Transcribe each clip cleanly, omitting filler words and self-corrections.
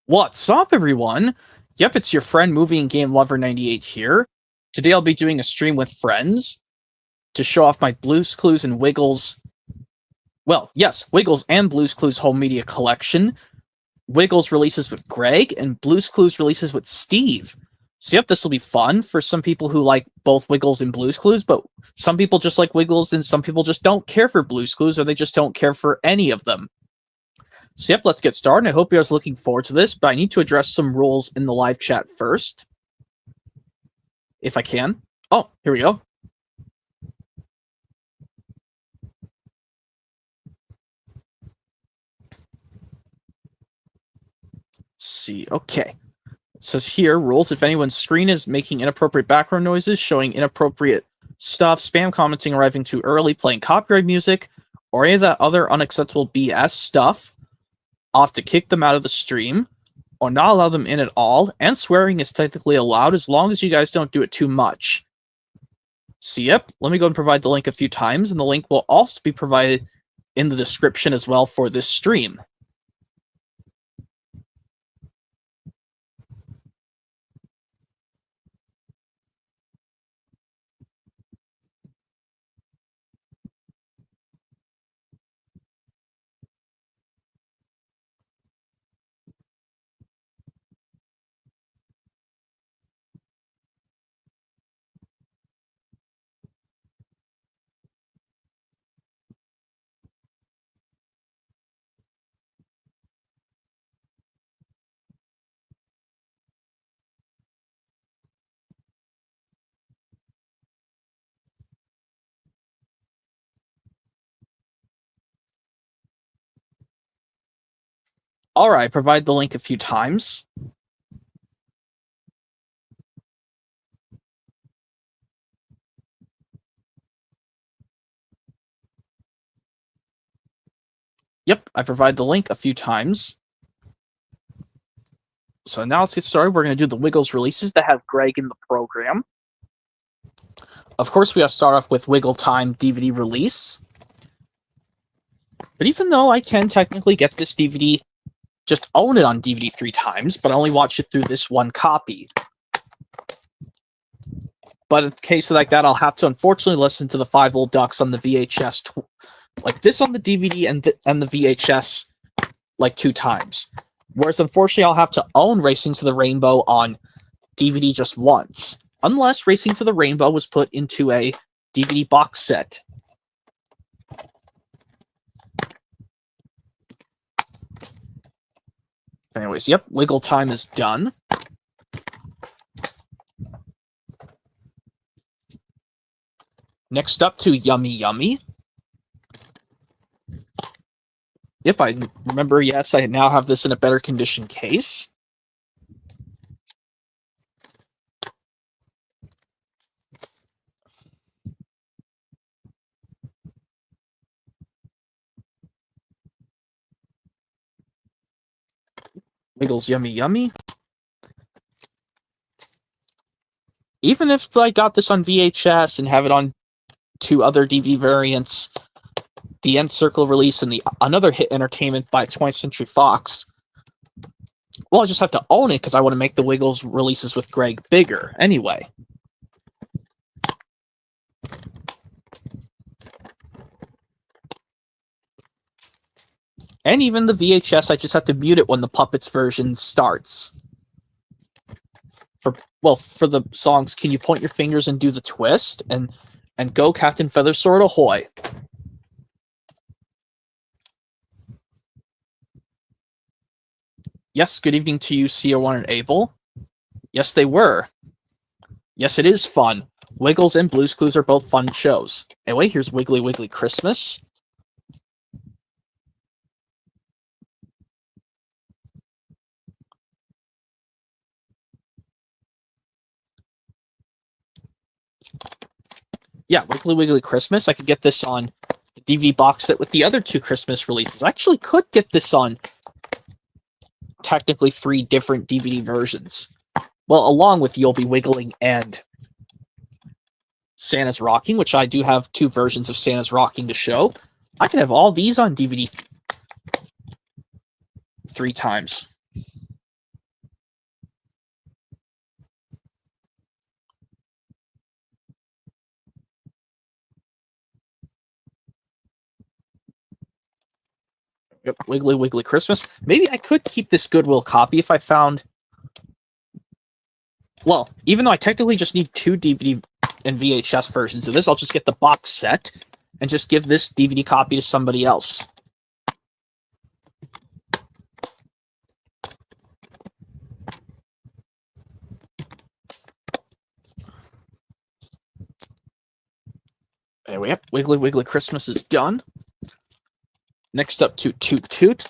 What's up, everyone? Yep, it's your friend Movie and Game Lover 98 here. Today I'll be doing a stream with friends to show off my Blue's Clues and Wiggles. Well, yes, Wiggles and Blue's Clues home media collection. Wiggles releases with Greg and Blue's Clues releases with Steve. So yep, this will be fun for some people who like both Wiggles and Blue's Clues, but some people just like Wiggles and some people just don't care for Blue's Clues or they just don't care for any of them. So yep, let's get started. I hope you guys are looking forward to this, but I need to address some rules in the live chat first. If I can. Oh, here we go. Let's see, okay. It says here, rules, if anyone's screen is making inappropriate background noises, showing inappropriate stuff, spam commenting, arriving too early, playing copyright music, or any of that other unacceptable BS stuff, I'll have to kick them out of the stream, or not allow them in at all, and swearing is technically allowed as long as you guys don't do it too much. So yep, let me go and provide the link a few times, and the link will also be provided in the description as well for this stream. Alright, provide the link a few times. Yep, I provide the link a few times. So now let's get started. We're going to do the Wiggles releases that have Greg in the program. Of course, we got to start off with Wiggle Time DVD release. But even though I can technically get this DVD, just own it on DVD 3 times, but I only watch it through this one copy. But in case like that, I'll have to unfortunately listen to the Five Old Ducks on the VHS, like this on the DVD and the VHS, like 2 times. Whereas unfortunately, I'll have to own Racing to the Rainbow on DVD just once, unless Racing to the Rainbow was put into a DVD box set. Anyways, yep, Wiggle Time is done. Next up to Yummy Yummy. Yep, I remember, yes, I now have this in a better condition case. Wiggles Yummy Yummy. Even if I got this on VHS and have it on 2 other DVD variants, the End Circle release and another hit entertainment by 20th Century Fox, well, I just have to own it because I want to make the Wiggles releases with Greg bigger anyway. And even the VHS, I just have to mute it when the Puppets version starts. For the songs, Can You Point Your Fingers and Do the Twist, and Go Captain Feathersword Ahoy. Yes, good evening to you, CO1 and Abel. Yes, they were. Yes, it is fun. Wiggles and Blue's Clues are both fun shows. Anyway, here's Wiggly Wiggly Christmas. Yeah, Wiggly Wiggly Christmas. I could get this on the DVD box set with the other 2 Christmas releases. I actually could get this on technically 3 different DVD versions. Well, along with You'll Be Wiggling and Santa's Rocking, which I do have 2 versions of Santa's Rocking to show. I could have all these on DVD 3 times. Yep, Wiggly Wiggly Christmas. Maybe I could keep this Goodwill copy if I found... Well, even though I technically just need 2 DVD and VHS versions of this, I'll just get the box set and just give this DVD copy to somebody else. Anyway, yep, Wiggly Wiggly Christmas is done. Next up to Toot Toot.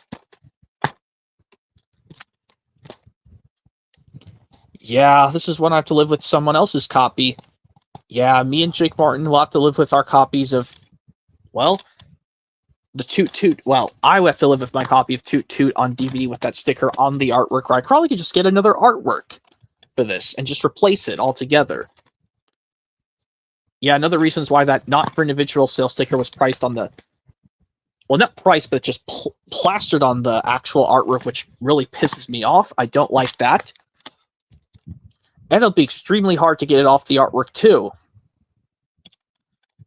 Yeah, this is one I have to live with someone else's copy. Yeah, me and Jake Martin will have to live with our copies of, well, the Toot Toot. Well, I will have to live with my copy of Toot Toot on DVD with that sticker on the artwork, where I probably could just get another artwork for this and just replace it altogether. Yeah, another reason is why that not for individual sale sticker was priced on the... Well, not priced, but just plastered on the actual artwork, which really pisses me off. I don't like that. And it'll be extremely hard to get it off the artwork, too.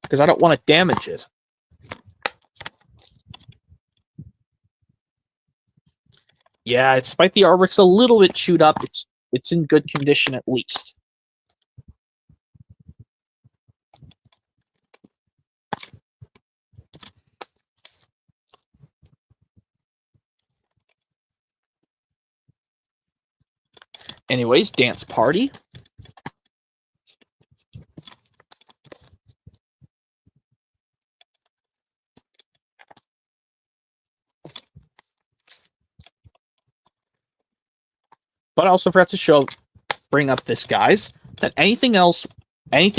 Because I don't want to damage it. Yeah, despite the artwork's a little bit chewed up, it's in good condition at least. Anyways, Dance Party. But I also forgot to bring up this, guys, that anything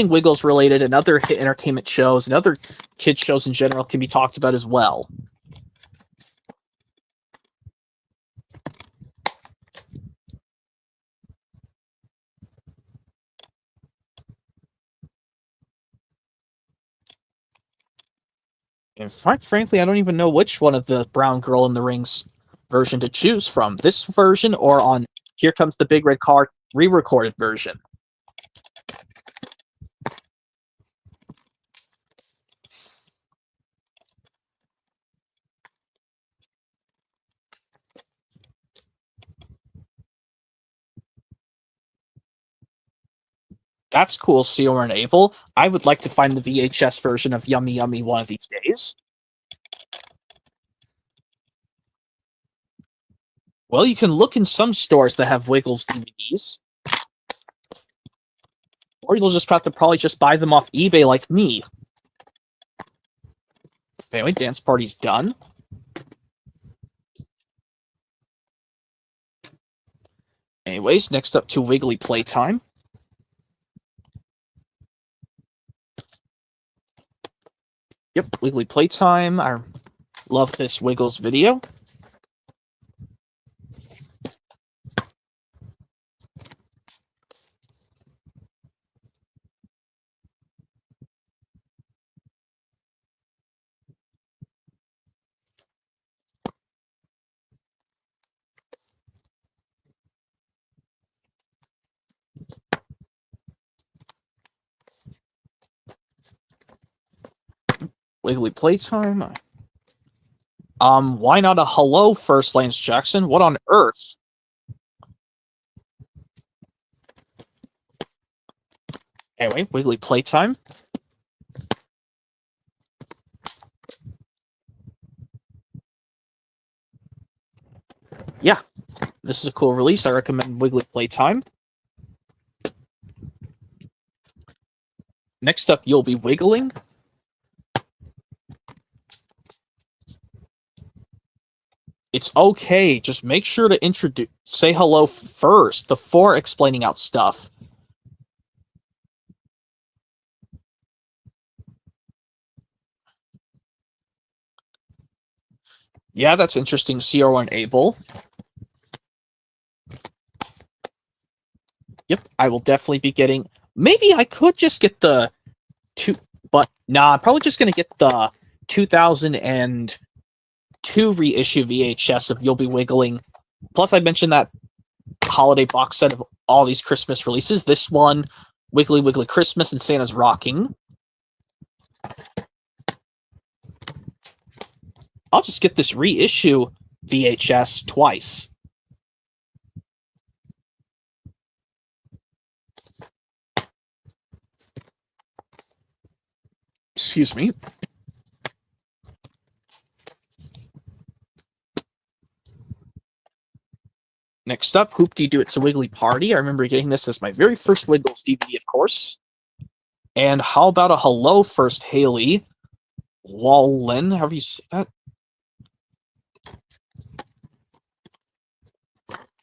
Wiggles related and other hit entertainment shows and other kids shows in general can be talked about as well. And frankly, I don't even know which one of the Brown Girl in the Rings version to choose from. This version or on Here Comes the Big Red Car re-recorded version. That's cool, Seor and Abel. I would like to find the VHS version of Yummy Yummy one of these days. Well, you can look in some stores that have Wiggles DVDs. Or you'll just have to probably just buy them off eBay like me. Anyway, Dance Party's done. Anyways, next up to Wiggly Playtime. Yep, Wiggly Playtime. I love this Wiggles video. Wiggly Playtime. Why not a hello first, Lance Jackson? What on earth? Anyway, Wiggly Playtime. Yeah, this is a cool release. I recommend Wiggly Playtime. Next up, You'll Be Wiggling. It's okay. Just make sure to say hello first before explaining out stuff. Yeah, that's interesting. CR1 Abel. Yep, I will definitely be getting... Maybe I could just get the... But, nah, I'm probably just going to get the 2002 reissue VHS of You'll Be Wiggling. Plus, I mentioned that holiday box set of all these Christmas releases. This one, Wiggly Wiggly Christmas and Santa's Rocking. I'll just get this reissue VHS twice. Excuse me. Next up, Hoop-Dee-Doo It's a Wiggly Party. I remember getting this as my very first Wiggles DVD, of course. And how about a hello first, Haley Wallen? Have you seen that?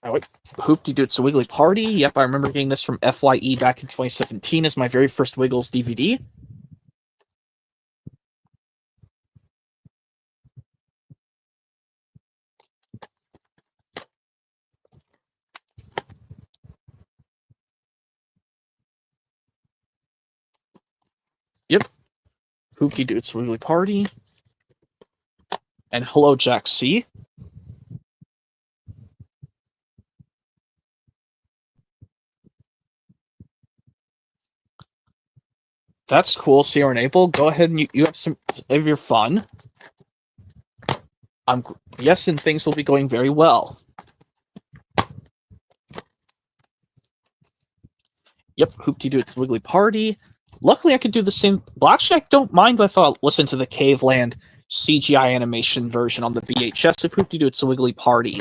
Oh, wait. Hoop-Dee-Doo It's a Wiggly Party. Yep, I remember getting this from FYE back in 2017 as my very first Wiggles DVD. Yep. Hoop-Dee-Doo It's a Wiggly Party. And hello, Jack C. That's cool, Sierra and April. Go ahead and you have some of your fun. Yes, and things will be going very well. Yep, Hoop-Dee-Doo It's a Wiggly Party. Luckily, I could do the same. Well, actually, I don't mind if I listen to the Caveland CGI animation version on the VHS of Hoop-Dee-Doo It's a Wiggly Party.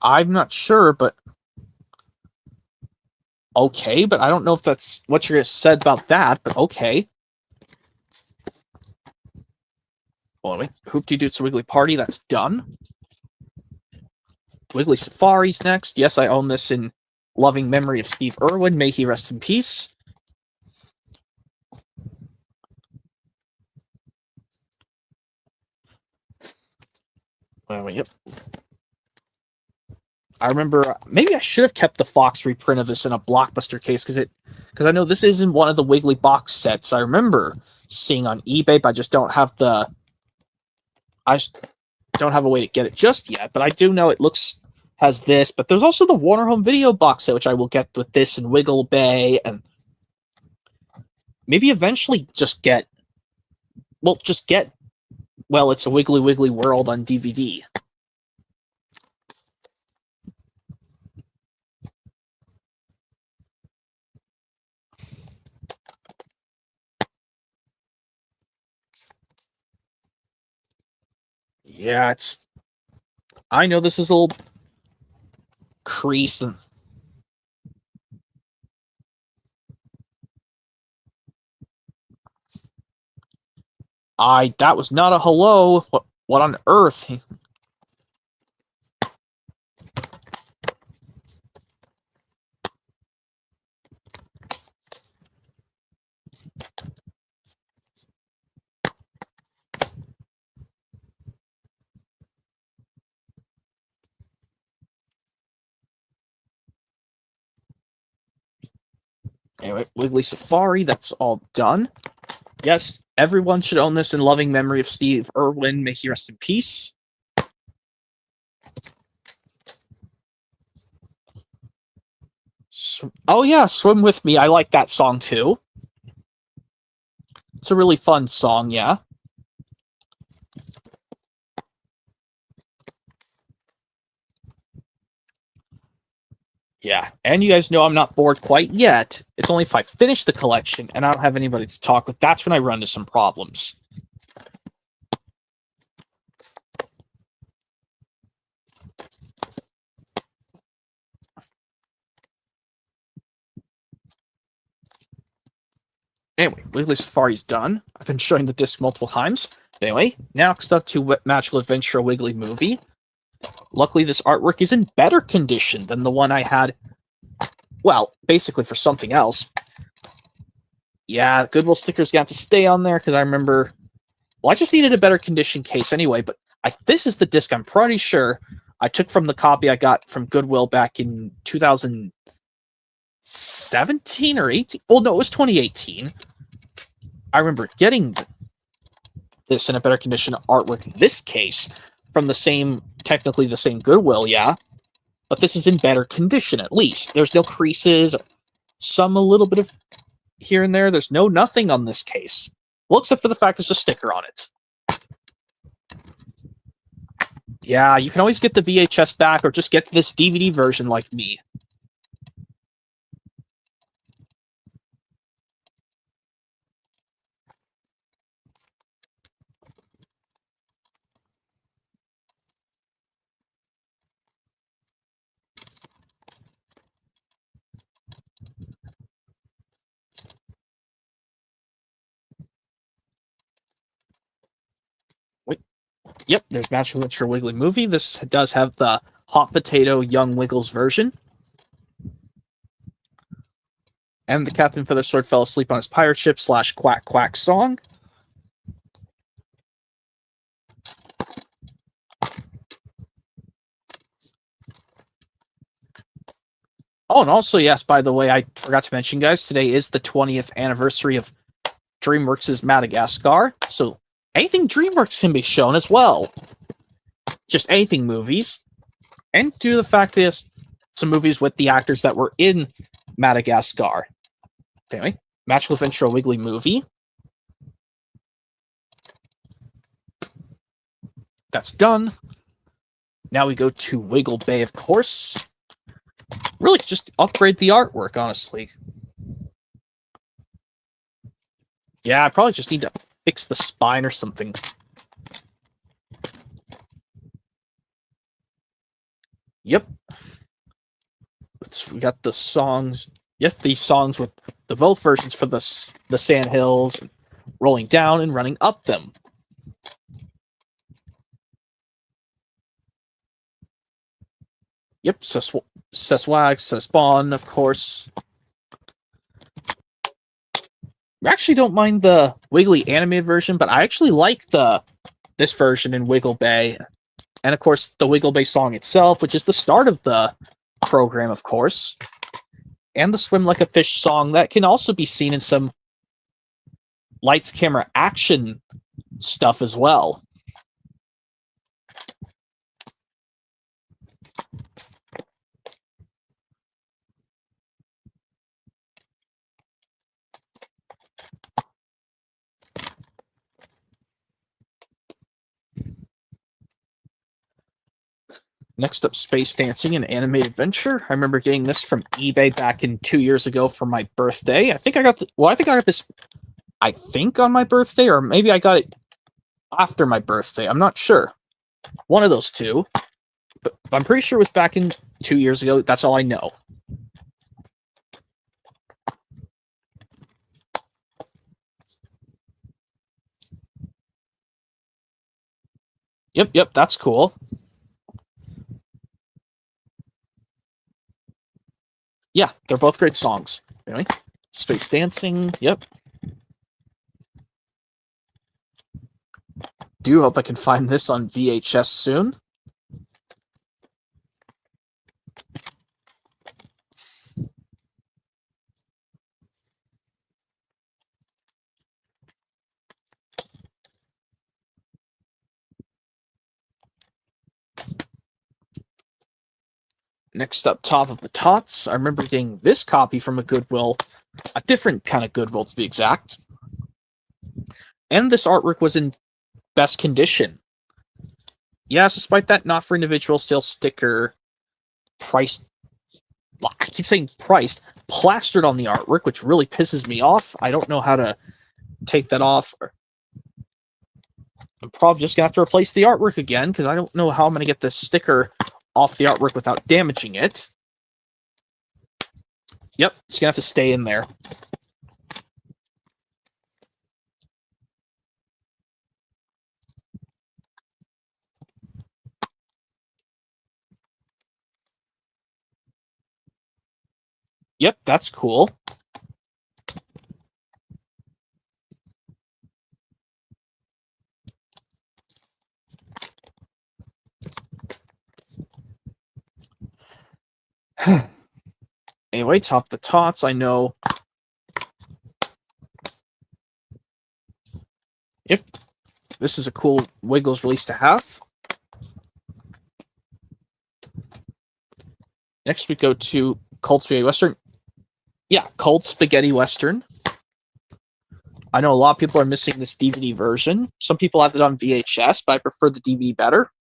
I'm not sure, but okay, but I don't know if that's what you said about that, but okay. Well, anyway, Hoop-Dee-Doo It's a Wiggly Party, that's done. Wiggly Safari's next. Yes, I own this in loving memory of Steve Irwin. May he rest in peace. Yep. I remember maybe I should have kept the Fox reprint of this in a Blockbuster case because I know this isn't one of the Wiggly box sets I remember seeing on eBay, but I just don't have a way to get it just yet. But I do know it has this, but there's also the Warner Home Video box set, which I will get with this and Wiggle Bay, and maybe eventually just get It's a Wiggly Wiggly World on DVD. Yeah, I know this is a little crease and that was not a hello. What on earth? Anyway, Wiggly Safari, that's all done. Yes, everyone should own this in loving memory of Steve Irwin. May he rest in peace. Oh yeah, Swim With Me. I like that song too. It's a really fun song, yeah. Yeah, and you guys know I'm not bored quite yet. It's only if I finish the collection and I don't have anybody to talk with, that's when I run into some problems. Anyway, Wiggly Safari's done. I've been showing the disc multiple times. Anyway, next up to Magical Adventure Wiggly Movie. Luckily, this artwork is in better condition than the one I had, well, basically for something else. Yeah, Goodwill stickers got to stay on there because I remember, well, I just needed a better condition case anyway, but this is the disc I'm pretty sure I took from the copy I got from Goodwill back in 2017 or 18. Well, no, it was 2018. I remember getting this in a better condition artwork in this case from technically the same Goodwill, yeah, but this is in better condition at least. There's no creases, a little bit of here and there. There's nothing on this case. Well, except for the fact there's a sticker on it. Yeah, you can always get the VHS back or just get this DVD version like me. Wait. Yep, there's Magical Adventure Wiggly Movie. This does have the Hot Potato Young Wiggles version. And the Captain Feathersword fell asleep on his pirate ship / quack quack song. Oh, and also, yes, by the way, I forgot to mention, guys, today is the 20th anniversary of DreamWorks' Madagascar. So anything DreamWorks can be shown as well. Just anything movies. And due to the fact that some movies with the actors that were in Madagascar. Anyway, Magical Adventure Wiggly Movie. That's done. Now we go to Wiggle Bay, of course. Really, just upgrade the artwork, honestly. Yeah, I probably just need to fix the spine or something. Yep. We got the songs. Yes, these songs with the both versions for the sand hills, rolling down and running up them. Yep, Seswag, Sespawn, of course. I actually don't mind the Wiggly animated version, but I actually like this version in Wiggle Bay. And of course, the Wiggle Bay song itself, which is the start of the program, of course. And the Swim Like a Fish song that can also be seen in some lights, camera, action stuff as well. Next up, Space Dancing and Animated Adventure. I remember getting this from eBay back in 2 years ago for my birthday. I think I got this on my birthday, or maybe I got it after my birthday. I'm not sure. One of those two. But I'm pretty sure it was back in 2 years ago. That's all I know. Yep, that's cool. Yeah, they're both great songs. Anyway, Space Dancing, yep. Do hope I can find this on VHS soon. Next up, Top of the Tots. I remember getting this copy from a Goodwill, a different kind of Goodwill to be exact. And this artwork was in best condition. Yes, despite that not for individual sale sticker priced, I keep saying priced, plastered on the artwork, which really pisses me off. I don't know how to take that off. I'm probably just going to have to replace the artwork again, because I don't know how I'm going to get this sticker off the artwork without damaging it. Yep, it's going to have to stay in there. Yep, that's cool. Anyway, Top the Tots, I know Yep. This is a cool Wiggles release to have. Next, we go to Cold Spaghetti Western. Yeah, Cold Spaghetti Western. I know a lot of people are missing this DVD version. Some people have it on VHS, but I prefer the DVD better.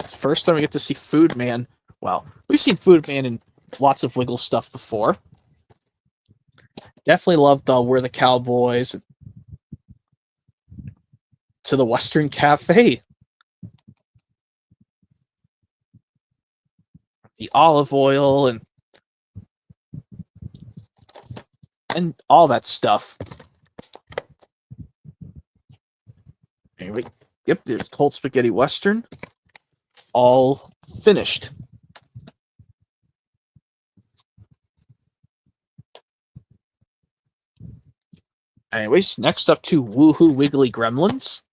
First time we get to see Food Man. Well, we've seen Food Man in lots of Wiggles stuff before. Definitely love the We're the Cowboys to the Western Cafe. The olive oil and all that stuff. Anyway, yep, there's Cold Spaghetti Western. All finished. Anyways, next up to Woohoo Wiggly Gremlins.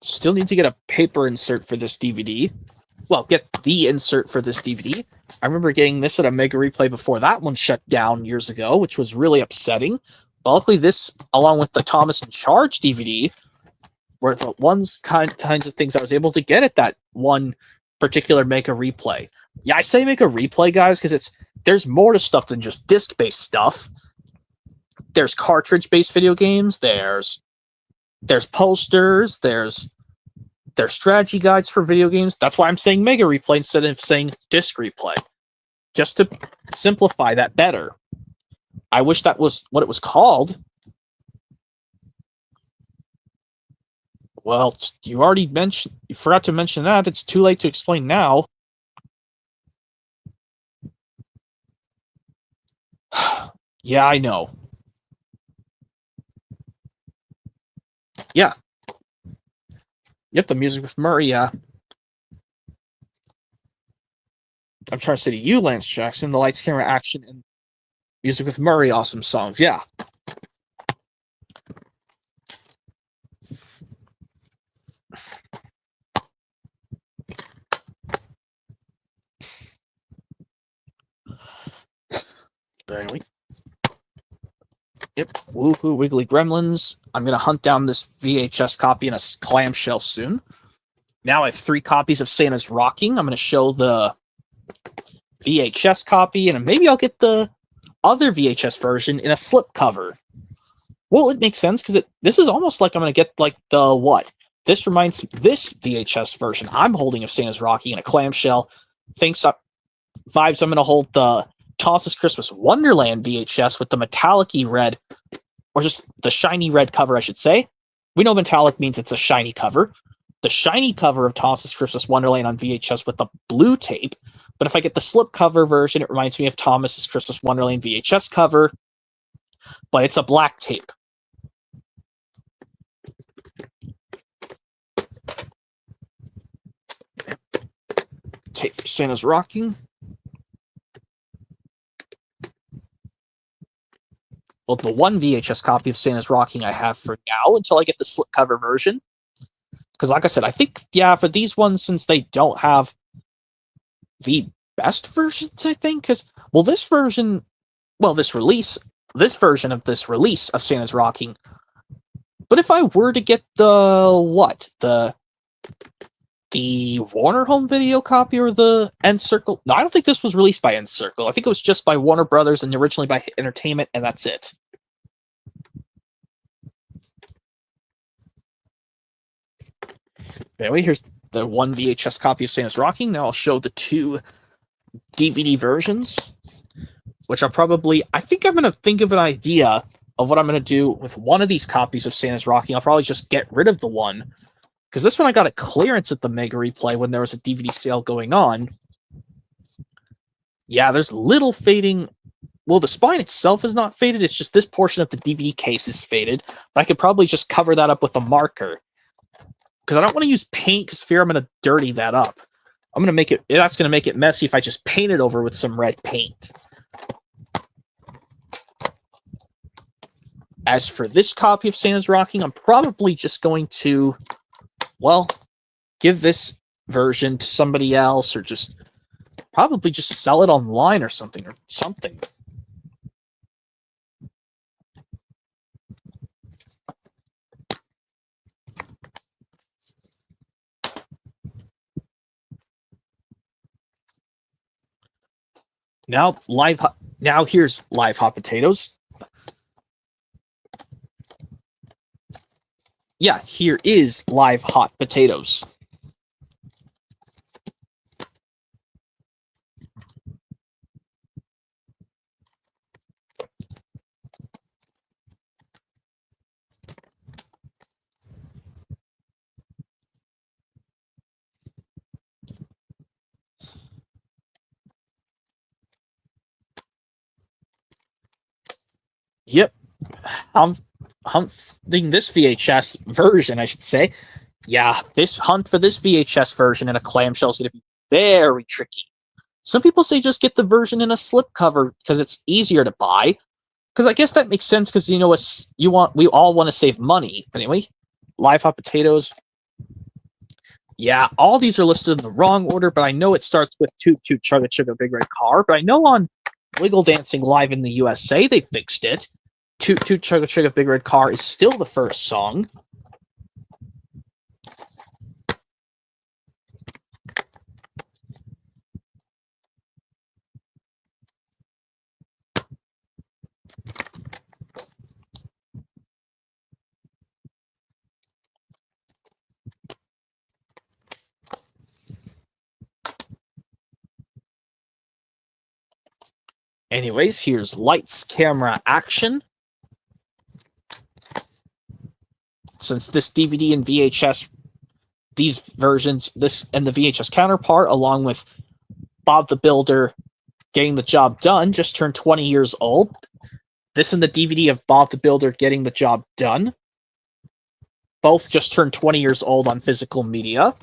Still need to get a paper insert for this DVD. Well, get the insert for this DVD. I remember getting this at a Mega Replay before that one shut down years ago, which was really upsetting. But luckily this, along with the Thomas in Charge DVD, were the kinds of things I was able to get at that one particular Mega Replay. Yeah, I say Mega Replay, guys, because there's more to stuff than just disc-based stuff. There's cartridge-based video games, there's posters, there's strategy guides for video games. That's why I'm saying Mega Replay instead of saying Disc Replay. Just to simplify that better. I wish that was what it was called. Well, you forgot to mention that. It's too late to explain now. Yeah, I know. Yeah. Yep, the music with Murray, yeah. I'm trying to say to you, Lance Jackson, the lights, camera, action, and music with Murray, awesome songs. Yeah. But anyway. Yep, Woohoo Wiggly Gremlins. I'm going to hunt down this VHS copy in a clamshell soon. Now I have 3 copies of Santa's Rocking. I'm going to show the VHS copy, and maybe I'll get the other VHS version in a slipcover. Well, it makes sense, because this is almost like I'm going to get, like, the what? This VHS version I'm holding of Santa's Rocking in a clamshell. Vibes I'm going to hold the Thomas's Christmas Wonderland VHS with the metallic-y red, or just the shiny red cover, I should say. We know metallic means it's a shiny cover. The shiny cover of Thomas's Christmas Wonderland on VHS with the blue tape. But if I get the slipcover version, it reminds me of Thomas's Christmas Wonderland VHS cover, but it's a black tape. Tape for Santa's Rocking. Well, the one VHS copy of Santa's Rocking I have for now until I get the slipcover version. Because like I said, I think, yeah, for these ones, since they don't have the best versions, I think, because, well, this version of this release of Santa's Rocking, but if I were to get the Warner Home Video copy or the Encircle, no, I don't think this was released by Encircle. I think it was just by Warner Brothers and originally by Hit Entertainment, and that's it. Anyway, here's the one VHS copy of Santa's Rocking. Now I'll show the 2 DVD versions, which I think I'm going to think of an idea of what I'm going to do with one of these copies of Santa's Rocking. I'll probably just get rid of the one, because this one I got a clearance at the Mega Replay when there was a DVD sale going on. Yeah, there's little fading. Well, the spine itself is not faded. It's just this portion of the DVD case is faded. But I could probably just cover that up with a marker, because I don't want to use paint, because I fear I'm going to dirty that up. I'm gonna make it. That's gonna make it messy if I just paint it over with some red paint. As for this copy of Santa's Rocking, I'm probably just going to, well, give this version to somebody else, or just probably just sell it online or something. Now here's live hot potatoes. Yeah, here is live hot potatoes. Yep. Hunting this VHS version, I should say. Yeah, this hunt for this VHS version in a clamshell is going to be very tricky. Some people say just get the version in a slipcover because it's easier to buy. Because I guess that makes sense because we all want to save money. But anyway, live hot potatoes. Yeah, all these are listed in the wrong order, but I know it starts with Toot Toot Chugga Chugga Big Red Car. But I know on Wiggle Dancing Live in the USA they fixed it. Toot Toot Chugga Chugga Big Red Car is still the first song. Anyways, here's lights, camera, action. Since this DVD and VHS, these versions, this and the VHS counterpart, along with Bob the Builder getting the job done, just turned 20 years old. This and the DVD of Bob the Builder getting the job done both just turned 20 years old on physical media.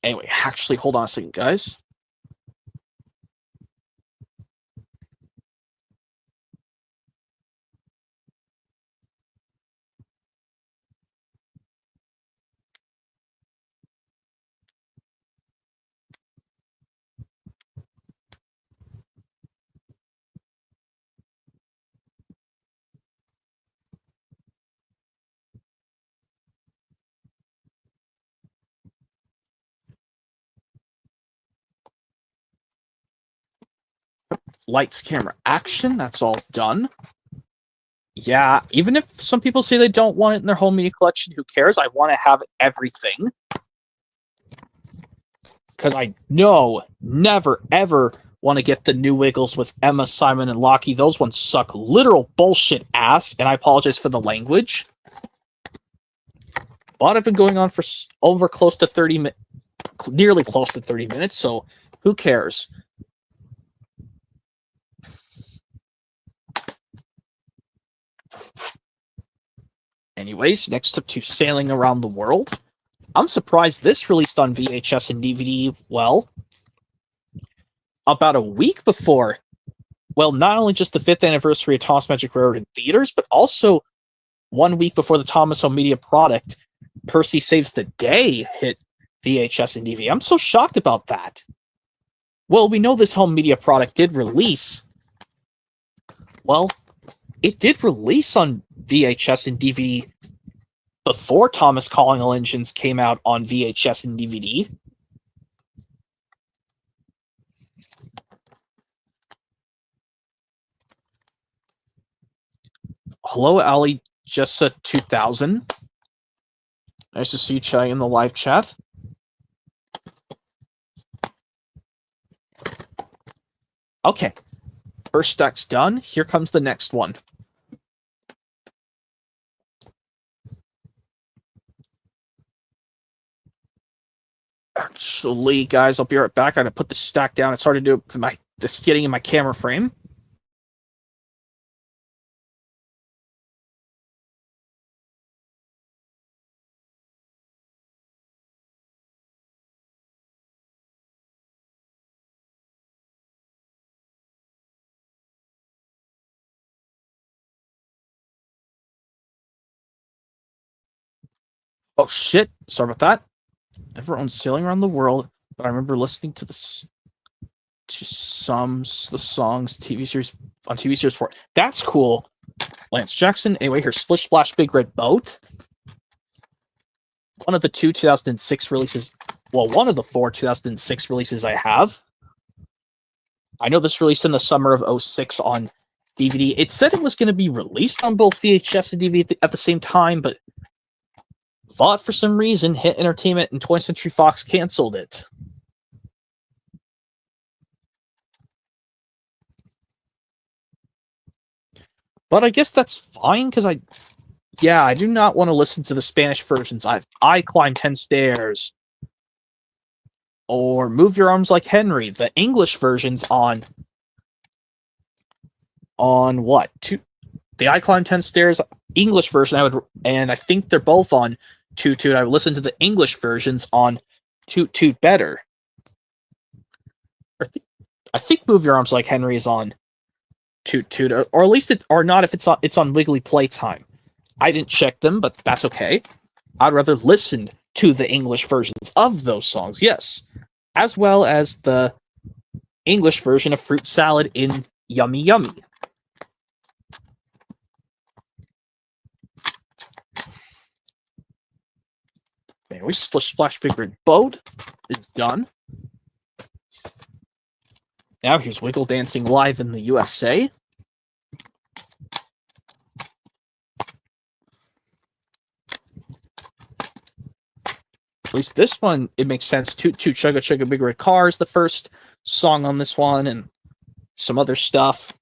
Anyway, actually, hold on a second, guys. Lights, camera, action. That's all done. Yeah, even if some people say they don't want it in their home media collection, who cares? I want to have everything. Because I never, ever want to get the new Wiggles with Emma, Simon, and Lockie. Those ones suck literal bullshit ass, and I apologize for the language. But I've been going on for over close to 30 minutes, nearly close to 30 minutes, so who cares? Anyways, next up to Sailing Around the World. I'm surprised this released on VHS and DVD, well, about a week before. Well, not only just the 5th anniversary of Thomas Magic Railroad in theaters, but also 1 week before the Thomas Home Media product, Percy Saves the Day, hit VHS and DVD. I'm so shocked about that. Well, we know this home media product did release. Well, it did release on VHS and DVD before Thomas Calling All Engines came out on VHS and DVD. Hello, Ali Jessa 2000. Nice to see you chatting in the live chat. Okay, first stack's done. Here comes the next one. Actually, guys, I'll be right back. I gotta put the stack down. It's hard to do it with this getting in my camera frame. Oh shit! Sorry about that. Never owned Sailing Around the World, but I remember listening to the songs TV series on TV series 4. That's cool. Lance Jackson. Anyway, here's Splish Splash Big Red Boat. One of the 2006 releases. Well, one of the 4 2006 releases I have. I know this released in the summer of 06 on DVD. It said it was going to be released on both VHS and DVD at the same time, but thought for some reason Hit Entertainment and 20th Century Fox canceled it. But I guess that's fine, because I do not want to listen to the Spanish versions. I Climb 10 Stairs, or Move Your Arms Like Henry, the English versions on what? The I Climb 10 Stairs English version, and I think they're both on Toot Toot. I would listen to the English versions on Toot Toot better. I think Move Your Arms Like Henry is on Toot Toot, or at least or not if it's on Wiggly Playtime. I didn't check them, but that's okay. I'd rather listen to the English versions of those songs, yes, as well as the English version of Fruit Salad in Yummy Yummy. Anyway, Splish Splash Big Red Boat is done. Now here's Wiggle Dancing Live in the USA. At least this one, it makes sense. Toot Toot Chugga Chugga Big Red Car is the first song on this one, and some other stuff.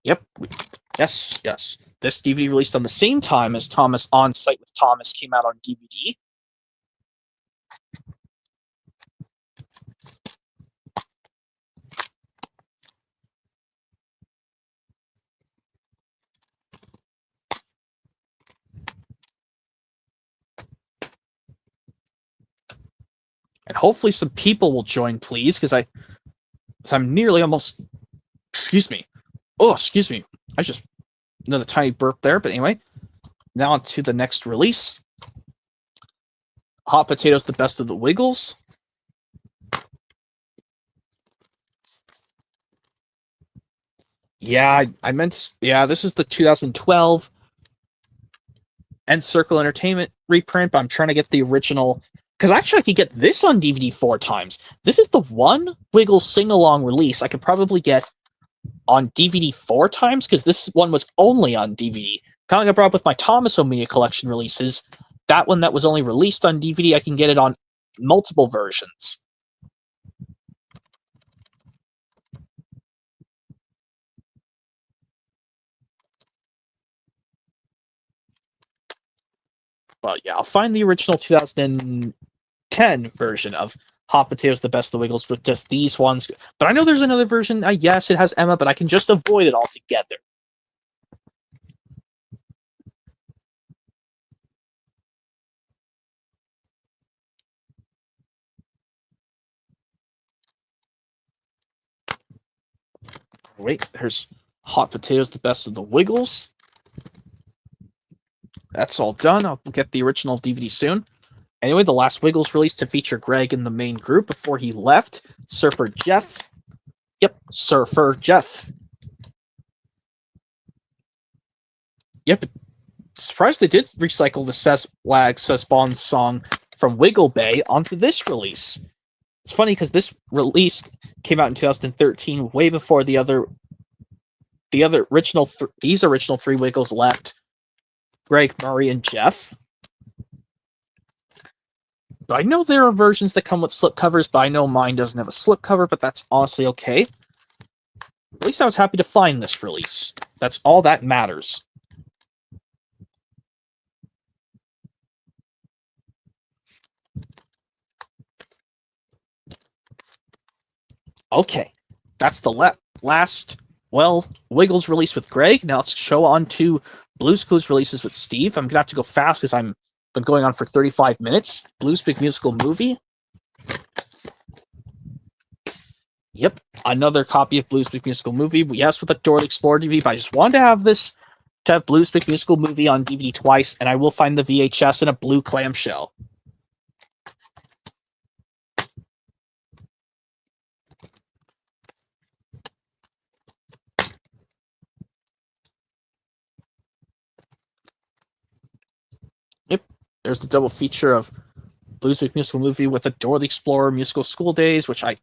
Yep. Yes. This DVD released on the same time as Thomas On Site with Thomas came out on DVD. And hopefully some people will join, please, because I'm nearly almost. Excuse me. Oh, excuse me. I just another tiny burp there, but anyway. Now on to the next release. Hot Potatoes, The Best of the Wiggles. Yeah, I meant. Yeah, this is the 2012 Encircle Entertainment reprint, but I'm trying to get the original. Because actually, I could get this on DVD 4 times. This is the one Wiggles sing-along release I could probably get on DVD 4 times, because this one was only on DVD. Kind of like I brought up with my Thomas O'Meara collection releases. That one that was only released on DVD, I can get it on multiple versions. Well, yeah, I'll find the original 2010 version of Hot Potatoes, The Best of the Wiggles, with just these ones. But I know there's another version. Yes, it has Emma, but I can just avoid it altogether. Wait, there's Hot Potatoes, The Best of the Wiggles. That's all done. I'll get the original DVD soon. Anyway, the last Wiggles release to feature Greg in the main group before he left. Surfer Jeff. Yep, Surfer Jeff. Yep, surprised they did recycle the Says Wag Says Bond song from Wiggle Bay onto this release. It's funny because this release came out in 2013, way before the original these original 3 Wiggles left. Greg, Murray, and Jeff. But I know there are versions that come with slipcovers, but I know mine doesn't have a slipcover, but that's honestly okay. At least I was happy to find this release. That's all that matters. Okay, that's the last, Wiggles release with Greg. Now let's show on to Blue's Clues releases with Steve. I'm going to have to go fast because I've been going on for 35 minutes. Blue's Big Musical Movie. Yep, another copy of Blue's Big Musical Movie. Yes, with the Dora the Explorer DVD, but I just wanted to have this to have Blues Big Musical Movie on DVD twice, and I will find the VHS in a blue clamshell. Yep, there's the double feature of Blues Big Musical Movie with the Dora the Explorer Musical School Days, which I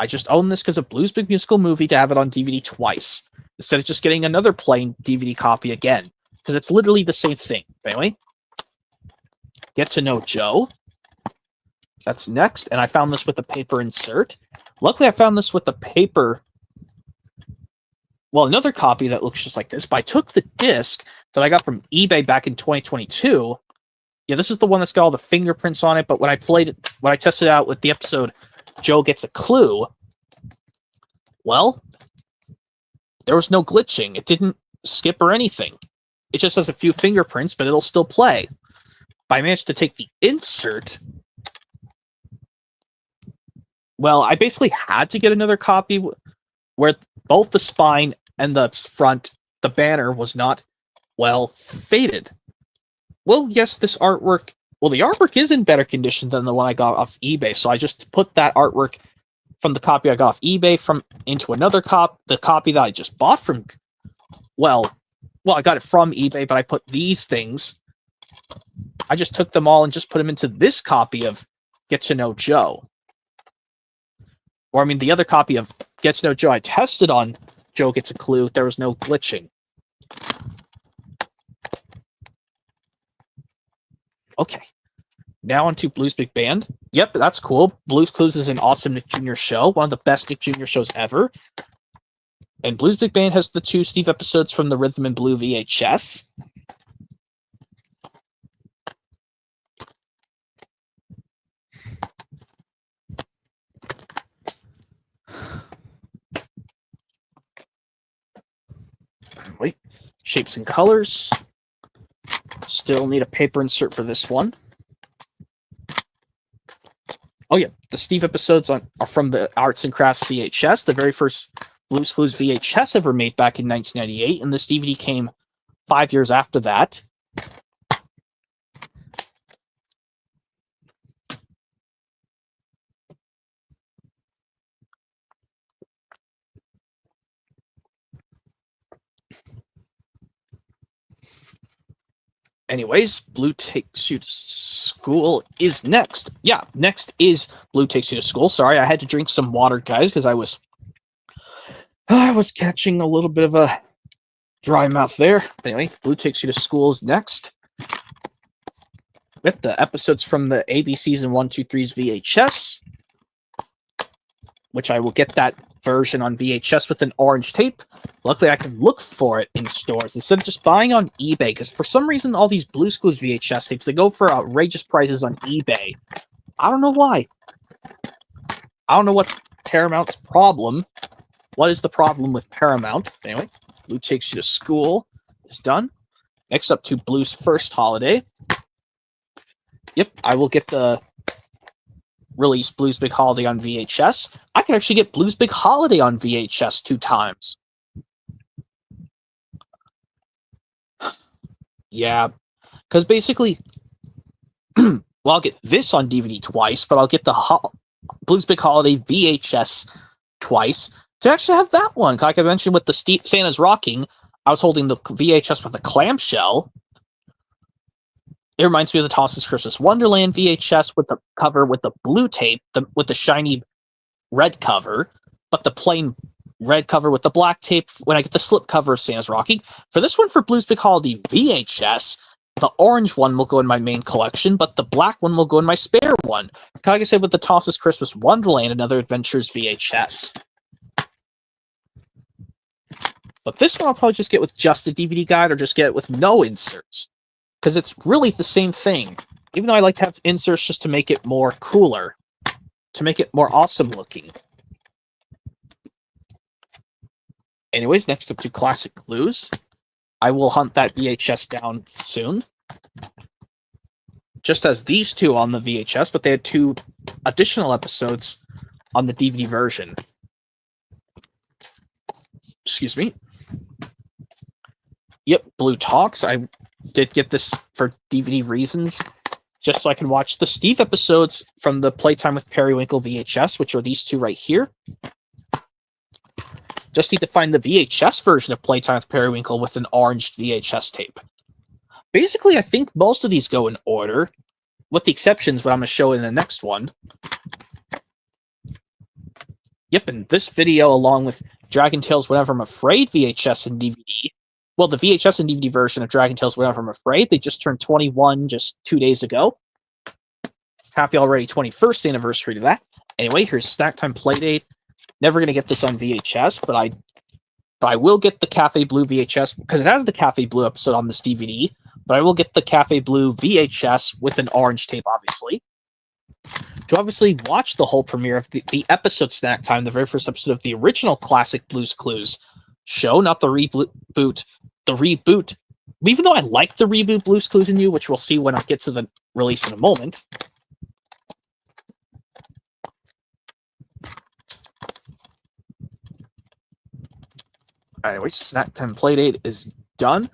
just own this because of Blues Big Musical Movie to have it on DVD twice, instead of just getting another plain DVD copy again, because it's literally the same thing. Anyway, Get to Know Joe. That's next, and I found this with the paper insert. Luckily, I found this with the paper. Well, another copy that looks just like this, but I took the disc that I got from eBay back in 2022. Yeah, this is the one that's got all the fingerprints on it, but when I tested it out with the episode Joe Gets a Clue, well, there was no glitching. It didn't skip or anything. It just has a few fingerprints, but it'll still play. But I managed to take the insert. Well, I basically had to get another copy where both the spine and the front, the banner, was not, well, faded. Well, yes, the artwork is in better condition than the one I got off eBay, so I just put that artwork from the copy I got off eBay into another the copy that I just bought from, well, I got it from eBay, but I put these things, I just took them all and just put them into this copy of Get to Know Joe. Or, I mean, the other copy of Get to Know Joe I tested on Joe Gets a Clue, there was no glitching. Okay, now on to Blues Big Band. Yep, that's cool. Blues Clues is an awesome Nick Jr. show, one of the best Nick Jr. shows ever. And Blues Big Band has the 2 Steve episodes from the Rhythm and Blue VHS. Wait, Shapes and Colors. Still need a paper insert for this one. Oh yeah, the Steve episodes are from the Arts and Crafts VHS, the very first Blues Clues VHS ever made back in 1998, and this DVD came 5 years after that. Anyways, Blue Takes You to School is next. Yeah, next is Blue Takes You to School. Sorry, I had to drink some water, guys, because I was catching a little bit of a dry mouth there. Anyway, Blue Takes You to School is next. With the episodes from the ABC Season 1, 2, 3's VHS, which I will get that version on VHS with an orange tape. Luckily, I can look for it in stores instead of just buying on eBay, because for some reason, all these Blues Clues VHS tapes, they go for outrageous prices on eBay. I don't know why. I don't know what's Paramount's problem. What is the problem with Paramount? Anyway, Blue Takes You to School is done. Next up to Blue's First Holiday. Yep, I will get the release Blues Big Holiday on VHS. I can actually get Blues Big Holiday on VHS 2 times. Yeah, because basically, well, I'll get this on DVD twice, but I'll get the Blues Big Holiday VHS twice to actually have that one. Like I mentioned with the Santa's Rocking, I was holding the VHS with the clamshell. It reminds me of the Tosses Christmas Wonderland VHS with the cover with the blue tape, with the shiny red cover, but the plain red cover with the black tape when I get the slip cover of Santa's Rocking. For this one, for Blues Big Holiday VHS, the orange one will go in my main collection, but the black one will go in my spare one. Like I said, with the Tosses Christmas Wonderland and Other Adventures VHS. But this one I'll probably just get with just the DVD guide or just get it with no inserts, because it's really the same thing. Even though I like to have inserts just to make it more cooler, to make it more awesome looking. Anyways, next up to Classic Clues. I will hunt that VHS down soon. Just as these 2 on the VHS, but they had 2 additional episodes on the DVD version. Excuse me. Yep, Blue Talks. I did get this for DVD reasons, just so I can watch the Steve episodes from the Playtime with Periwinkle VHS, which are these two right here. Just need to find the VHS version of Playtime with Periwinkle with an orange VHS tape. Basically, I think most of these go in order, with the exceptions, what I'm going to show in the next one. Yep, and this video, along with Dragon Tales Whenever I'm Afraid VHS and DVD, well, the VHS and DVD version of Dragon Tales Whenever I'm Afraid, they just turned 21 just 2 days ago. Happy already 21st anniversary to that. Anyway, here's Snack Time Playdate. Never going to get this on VHS, but I will get the Cafe Blue VHS, because it has the Cafe Blue episode on this DVD, but I will get the Cafe Blue VHS with an orange tape, obviously. To obviously watch the whole premiere of the episode Snack Time, the very first episode of the original classic Blue's Clues show, not the reboot. The reboot, even though I like the reboot Blue's Clues and You, which we'll see when I get to the release in a moment. Anyway, Snack Time Playdate is done.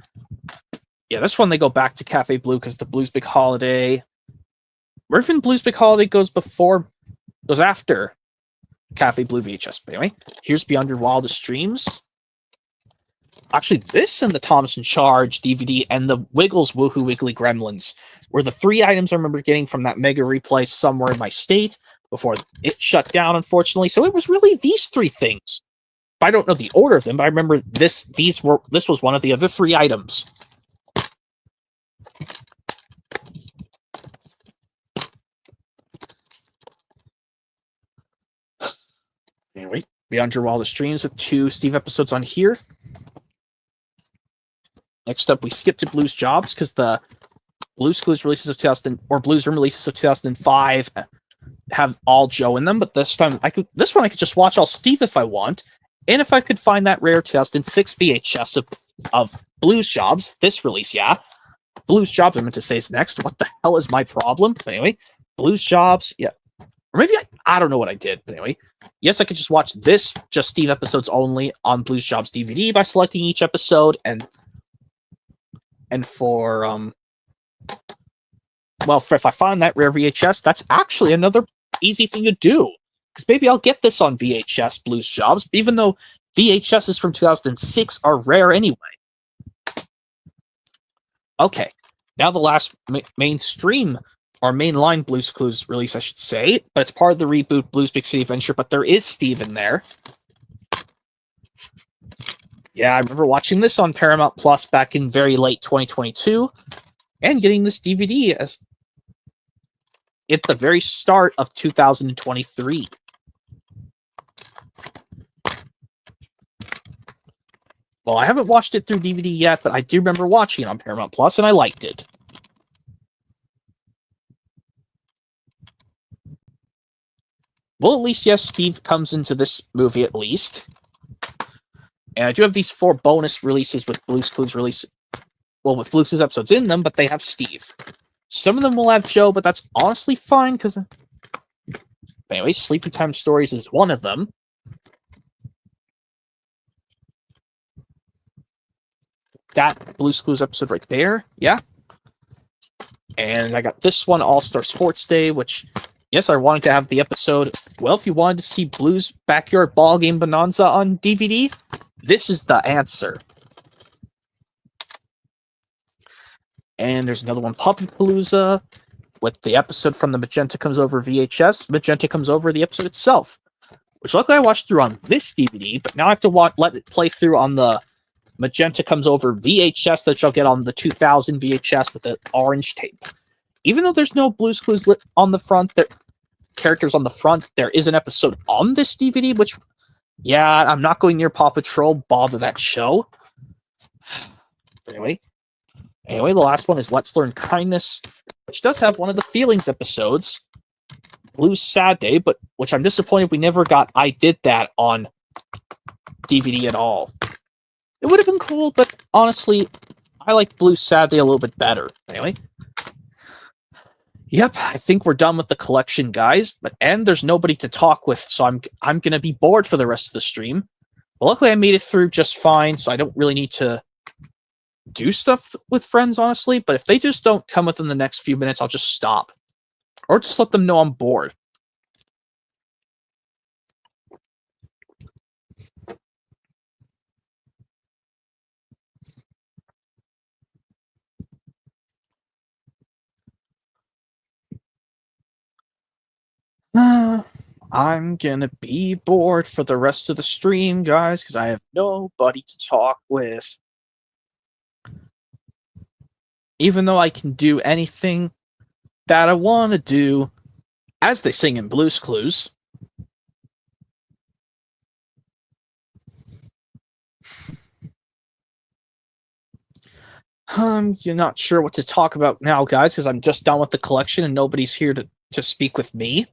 Yeah, this one they go back to Cafe Blue because the Blues Big Holiday. Or even Blues Big Holiday goes after Cafe Blue VHS. But anyway, here's Beyond Your Wildest Dreams. Actually, this and the Thomas in Charge DVD and the Wiggles Woohoo Wiggly Gremlins were the 3 items I remember getting from that Mega Replay somewhere in my state before it shut down, unfortunately. So it was really these 3 things. I don't know the order of them, but I remember this was one of the other 3 items. Anyway, Beyond Your Wildest Dreams with 2 Steve episodes on here. Next up, we skip to Blues Jobs because the Blues Clues releases of Blues Room releases of 2005 have all Joe in them, but this one I could just watch all Steve if I want. And if I could find that rare 2006 VHS of Blues Jobs, this release, yeah. Blues Jobs, I meant to say is next. What the hell is my problem? But anyway, Blues Jobs, yeah. Or maybe I don't know what I did. But anyway, yes, I could just watch this, just Steve episodes only on Blues Jobs DVD by selecting each episode. And for, if I find that rare VHS, that's actually another easy thing to do. Because maybe I'll get this on VHS, Blues Jobs, even though VHSs from 2006 are rare anyway. Okay, now the last mainstream, or mainline Blues Clues release, I should say, but it's part of the reboot Blues Big City Adventure, but there is Steve in there. Yeah, I remember watching this on Paramount Plus back in very late 2022, and getting this DVD at the very start of 2023. Well, I haven't watched it through DVD yet, but I do remember watching it on Paramount Plus, and I liked it. Well, at least, yes, Steve comes into this movie at least. And I do have these 4 bonus releases with Blues Clues with Blues Clues episodes in them, but they have Steve. Some of them will have Joe, but that's honestly fine, because... Anyway, Sleepy Time Stories is one of them. That Blues Clues episode right there, yeah. And I got this one, All-Star Sports Day, which, yes, I wanted to have the episode. Well, if you wanted to see Blues Backyard Ball Game Bonanza on DVD, this is the answer. And there's another one, Puppy Palooza, with the episode from the Magenta Comes Over VHS. Magenta Comes Over, the episode itself, which luckily I watched through on this DVD, but now I have to let it play through on the Magenta Comes Over VHS that you'll get on the 2000 VHS with the orange tape. Even though there's no Blues Clues on the front, characters on the front, there is an episode on this DVD, which, yeah, I'm not going near Paw Patrol, bother that show. Anyway, the last one is Let's Learn Kindness, which does have one of the Feelings episodes, Blues Sad Day, but which I'm disappointed we never got I Did That on DVD at all. It would have been cool, but honestly, I like Blues Sad Day a little bit better. Anyway. Yep, I think we're done with the collection, guys. And there's nobody to talk with, so I'm gonna be bored for the rest of the stream. But luckily I made it through just fine, so I don't really need to do stuff with friends, honestly, but if they just don't come within the next few minutes, I'll just stop. Or just let them know I'm bored. I'm gonna be bored for the rest of the stream, guys, because I have nobody to talk with. Even though I can do anything that I want to do, as they sing in Blue's Clues. You're not sure what to talk about now, guys, because I'm just done with the collection and nobody's here to speak with me.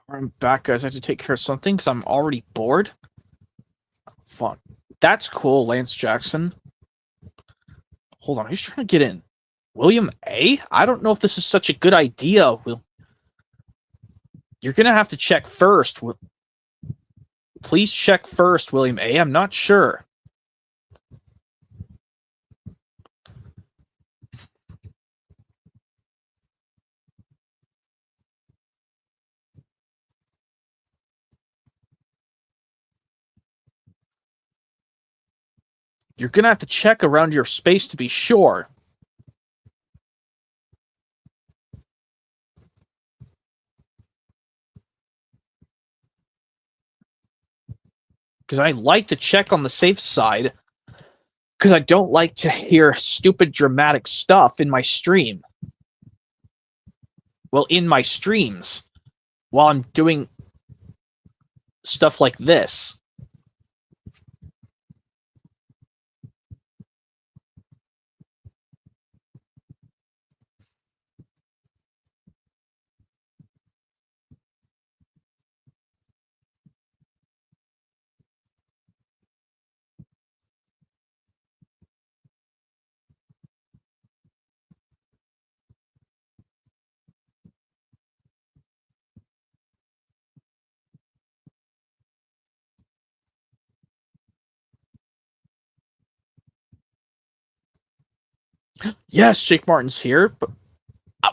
I'm back, guys. I have to take care of something because I'm already bored. Fun. That's cool, Lance Jackson. Hold on, who's trying to get in? William A? I don't know if this is such a good idea. You're gonna have to check first. Please check first, William A. I'm not sure. You're gonna have to check around your space to be sure. because I like to check on the safe side, because I don't like to hear stupid dramatic stuff in my stream. Well, in my streams, while I'm doing stuff like this. Yes, Jake Martin's here, but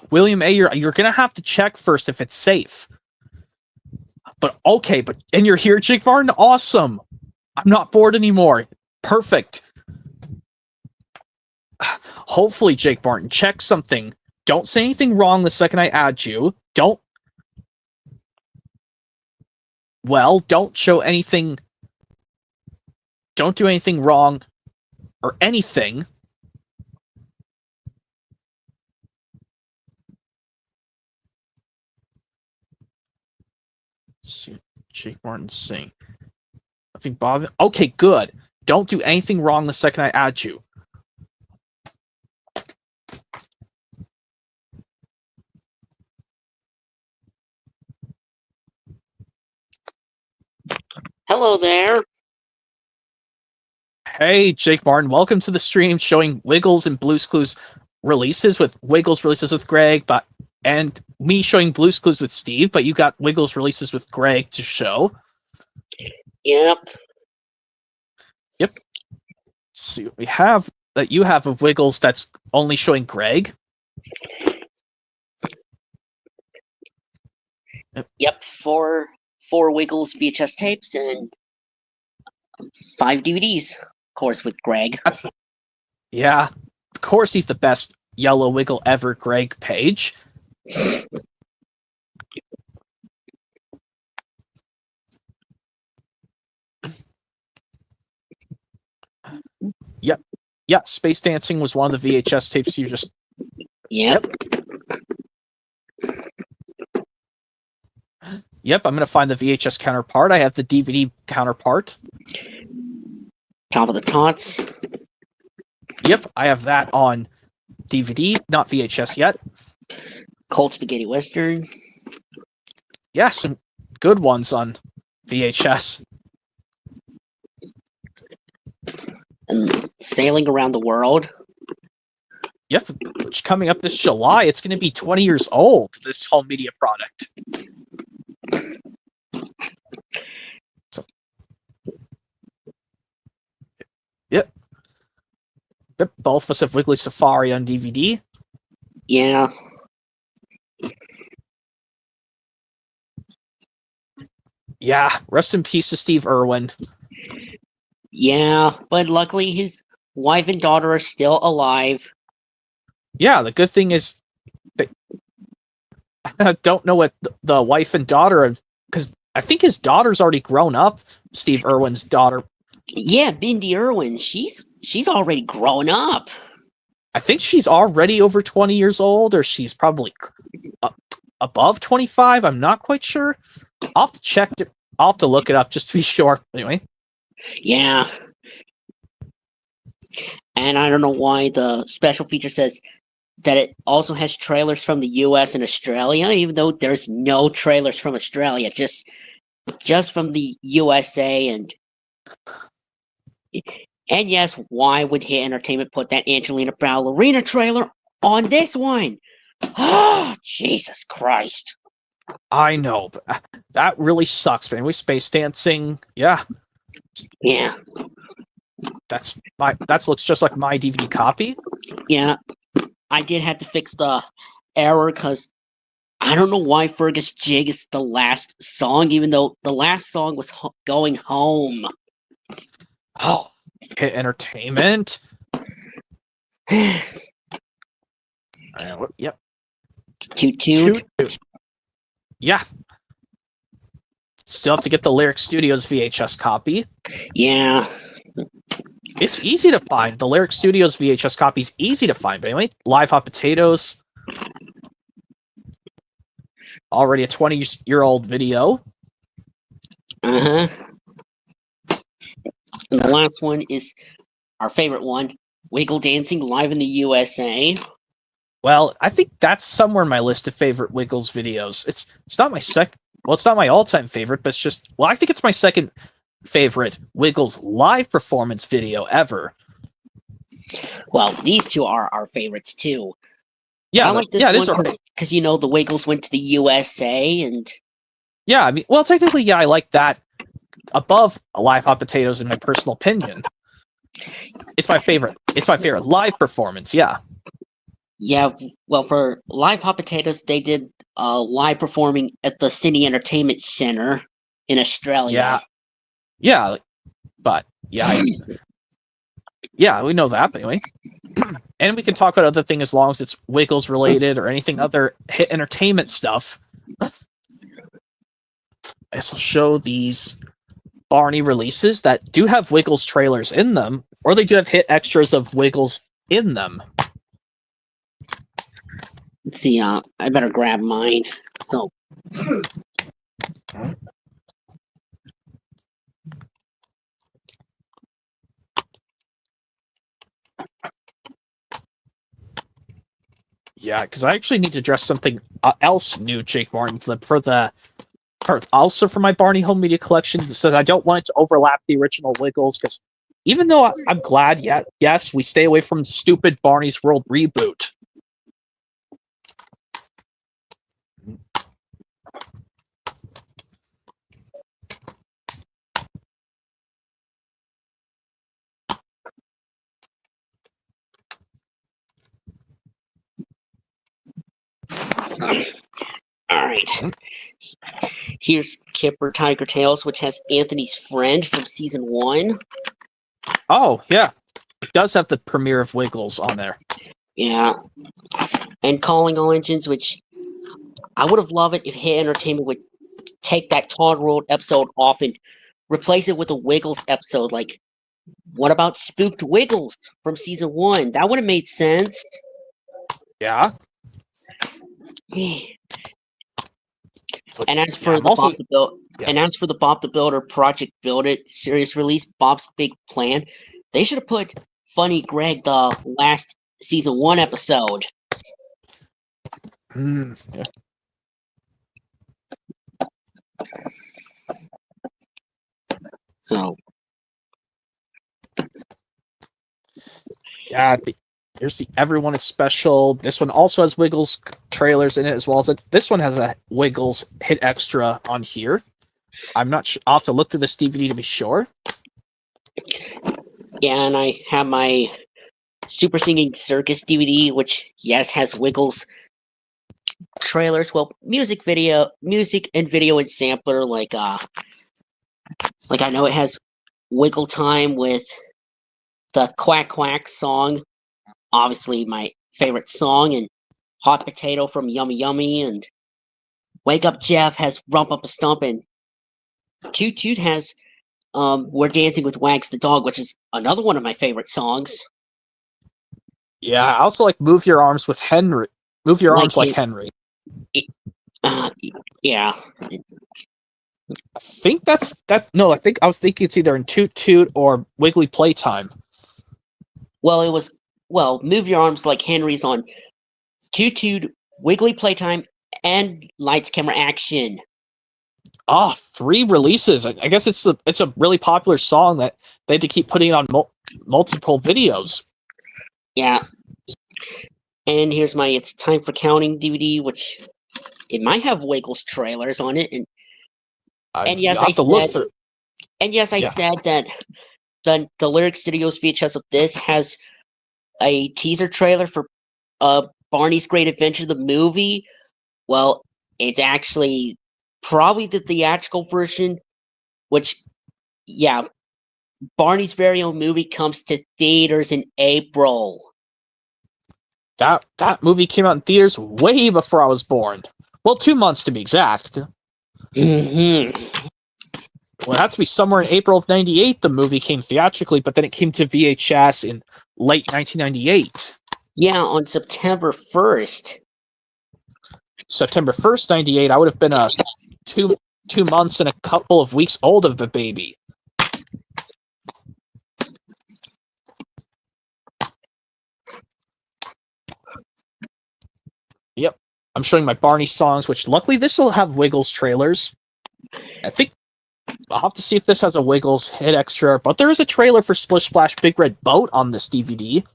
William A, you're gonna have to check first if it's safe. But okay, and you're here, Jake Martin? Awesome. I'm not bored anymore. Perfect. Hopefully, Jake Martin, check something. Don't say anything wrong the second I add you. Don't show anything. Don't do anything wrong or anything. Let's see, Jake Martin sing. Nothing bother. Okay, good. Don't do anything wrong the second I add you. Hello there. Hey, Jake Martin. Welcome to the stream showing Wiggles and Blue's Clues releases with Wiggles releases with Greg, and me showing Blue's Clues with Steve, but you got Wiggles releases with Greg to show. Yep. Let's see what we have that you have of Wiggles that's only showing Greg. Yep. Four Wiggles VHS tapes and 5 DVDs. Of course, with Greg. Yeah, of course he's the best yellow Wiggle ever, Greg Page. Yep. Yeah, Space Dancing was one of the VHS tapes you just... Yep. Yep, I'm going to find the VHS counterpart. I have the DVD counterpart. Top of the Tots. Yep, I have that on DVD, not VHS yet. Cold Spaghetti Western. Yeah, some good ones on VHS. And Sailing Around the World. Yep, which coming up this July, it's going to be 20 years old, this home media product. So, yep. Both of us have Wiggly Safari on DVD. Yeah. Yeah, rest in peace to Steve Irwin. Yeah, but luckily his wife and daughter are still alive. Yeah, the good thing is I don't know what the wife and daughter have, because I think his daughter's already grown up. Steve Irwin's daughter. Yeah, Bindi Irwin. She's already grown up. I think she's already over 20 years old, or she's probably above 25. I'm not quite sure. I'll have to check it. I'll have to look it up just to be sure. Anyway. Yeah. And I don't know why the special feature says that it also has trailers from the US and Australia, even though there's no trailers from Australia, just from the USA. And yes, why would Hit Entertainment put that Angelina Ballerina trailer on this one? Oh, Jesus Christ. I know, but that really sucks. But anyway, Space Dancing, yeah. Yeah. That looks just like my DVD copy. Yeah. I did have to fix the error because I don't know why Fergus Jig is the last song, even though the last song was Going Home. Oh, Hit Entertainment. Yep. Toot toot. Yeah. Still have to get the Lyric Studios VHS copy. Yeah. It's easy to find. The Lyric Studios VHS copy is easy to find. But anyway, Live Hot Potatoes. Already a 20-year-old video. Uh-huh. And the last one is our favorite one, Wiggle Dancing Live in the USA. Well, I think that's somewhere in my list of favorite Wiggles videos. It's not my it's not my all-time favorite, but it's just, well, I think it's my second favorite Wiggles live performance video ever. Well, these two are our favorites too. Yeah, I like this one one because the Wiggles went to the USA and yeah, I mean, well, technically, yeah, I like that above Live Hot Potatoes in my personal opinion. It's my favorite. It's my favorite live performance. Yeah. yeah. Well, for Live Hot Potatoes, they did live performing at the Sydney Entertainment Centre in Australia. Yeah. Yeah, but yeah, yeah, we know that. But anyway, and we can talk about other things as long as it's Wiggles related or anything other hit entertainment stuff. I will show these Barney releases that do have Wiggles trailers in them, or they do have hit extras of Wiggles in them. Let's see. I better grab mine. So. Yeah, because I actually need to address something else new, Jake Martin, also for my Barney Home Media Collection, so I don't want it to overlap the original Wiggles, because even though I'm glad, yes, we stay away from stupid Barney's World reboot. All right. Here's Kipper Tiger Tales, which has Anthony's Friend from season 1. Oh, yeah. It does have the premiere of Wiggles on there. Yeah. And Calling All Engines, which I would have loved it if Hit Entertainment would take that Todd World episode off and replace it with a Wiggles episode. Like, what about Spooked Wiggles from season 1? That would have made sense. Yeah. And as for the Bob the Builder Project Build It series release, Bob's Big Plan, they should have put Funny Greg the last season 1 episode. Yeah. So. Yeah, there's the Everyone is Special. This one also has Wiggles trailers in it, as well as this one has a Wiggles hit extra on here. I'm not sure. I'll have to look through this DVD to be sure. Yeah, and I have my Super Singing Circus DVD, which, yes, has Wiggles trailers. Well, music and video and sampler. Like I know it has Wiggle Time with the Quack Quack song. Obviously, my favorite song, and Hot Potato from Yummy Yummy, and Wake Up Jeff has Rump Up a Stump, and Toot Toot has We're Dancing with Wags the Dog, which is another one of my favorite songs. Yeah, I also like Move Your Arms with Henry. Move Your Arms like Henry. Yeah. I think that's that. No, I was thinking it's either in Toot Toot or Wiggly Playtime. Well, Move Your Arms Like Henry's on Toot Toot, Wiggly Playtime, and Lights Camera Action. 3 releases. I guess it's a really popular song that they had to keep putting on multiple videos. Yeah. And here's my It's Time for Counting DVD, which it might have Wiggles trailers on it, and yes, I said that the Lyric Studios VHS of this has a teaser trailer for Barney's Great Adventure, the movie. Well, it's actually probably the theatrical version, which, yeah, Barney's very own movie comes to theaters in April. That movie came out in theaters way before I was born. Well, 2 months to be exact. Mm-hmm. Well, it had to be somewhere in April of '98. The movie came theatrically, but then it came to VHS in late 1998. Yeah, on September 1st. September 1st, '98. I would have been 2 months and a couple of weeks old of the baby. Yep. I'm showing my Barney songs, which luckily this will have Wiggles trailers. I think I'll have to see if this has a Wiggles hit extra, but there is a trailer for Splish Splash Big Red Boat on this DVD.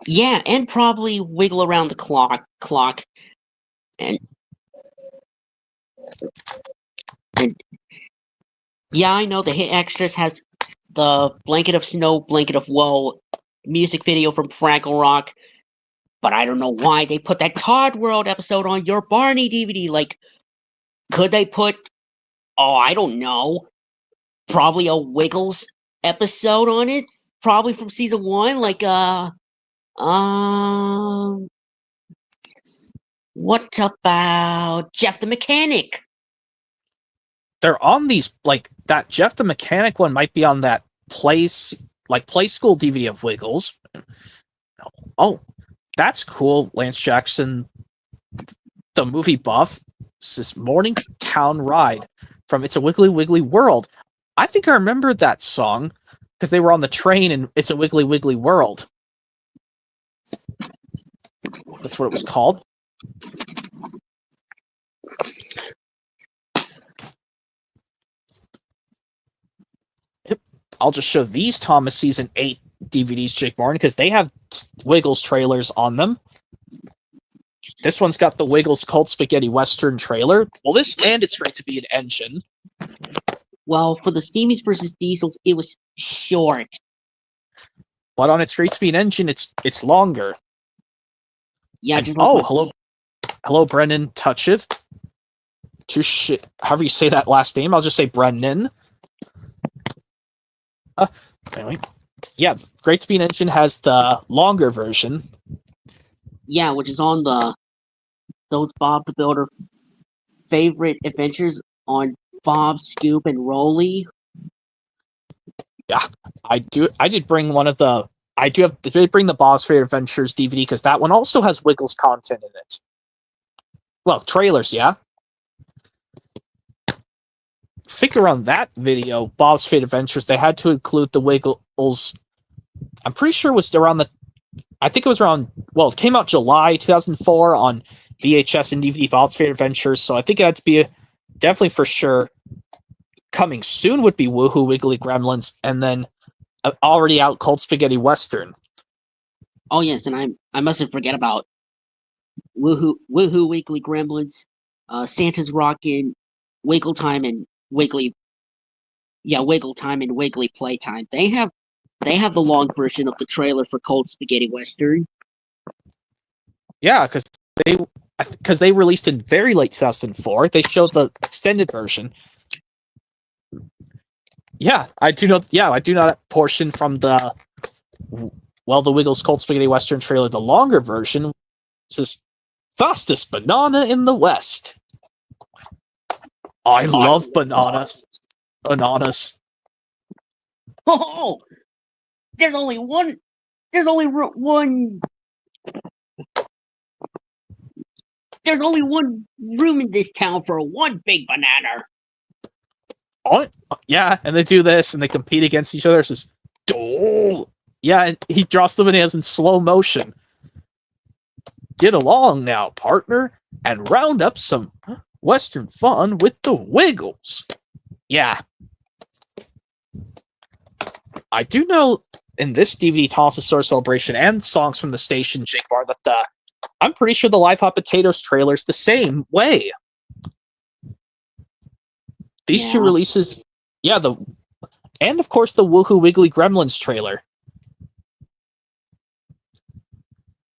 Yeah, and probably Wiggle Around the Clock. And yeah, I know the hit extras has the Blanket of Snow, Blanket of Woe music video from Fraggle Rock, but I don't know why they put that Todd World episode on your Barney DVD. Like, could they put, oh, I don't know, probably a Wiggles episode on it? Probably from season 1, like, what about Jeff the Mechanic? They're on these, like, that Jeff the Mechanic one might be on that Play School DVD of Wiggles. Oh, that's cool, Lance Jackson, the movie buff. It's this Morningtown Ride from It's a Wiggly Wiggly World. I think I remember that song because they were on the train in It's a Wiggly Wiggly World. That's what it was called. I'll just show these Thomas Season 8 DVDs, Jake Martin, because they have Wiggles trailers on them. This one's got the Wiggles Cult Spaghetti Western trailer. Well, this and It's Great to Be an Engine. Well, for the Steamies versus Diesels, it was short. But on It's Great to Be an Engine, it's longer. Yeah, and, hello, Brennan. Touch it. However you say that last name, I'll just say Brennan. Anyway, yeah, Great to Be an Engine has the longer version. Yeah, which is on those Bob the Builder favorite adventures on Bob, Scoop, and Rolly. Yeah, I did bring one of the. I did bring the Bob's Favorite Adventures DVD because that one also has Wiggles content in it. Well, trailers, yeah. Figure on that video, Bob's Favorite Adventures, they had to include the Wiggles. I'm pretty sure it was around I think it was around, well, it came out July 2004 on VHS and DVD, Bob's Favorite Adventures, so I think it had to be definitely for sure. Coming soon would be Woohoo Wiggly Gremlins, and then already out Cold Spaghetti Western. Oh yes, and I mustn't forget about Woohoo Wiggly Gremlins, Santa's Rockin', Wiggle Time, and Wiggle Time and Wiggly Playtime. They have the long version of the trailer for Cold Spaghetti Western. Yeah, because they released in very late 2004. They showed the extended version. Yeah, I do know that portion from the Wiggles Cold Spaghetti Western trailer. The longer version says fastest banana in the West. I love bananas. Bananas. Oh, there's only one. There's only one room in this town for one big banana. Oh, yeah, and they do this, and they compete against each other. It says, "Dole." Yeah, and he drops the bananas in slow motion. Get along now, partner, and round up some Western fun with the Wiggles. Yeah. I do know in this DVD, Thomas' Sword Celebration, and songs from the station, Jake Bar, that I'm pretty sure the Live Hot Potatoes trailer's the same way. These two releases, yeah, and of course the Woohoo Wiggly Gremlins trailer.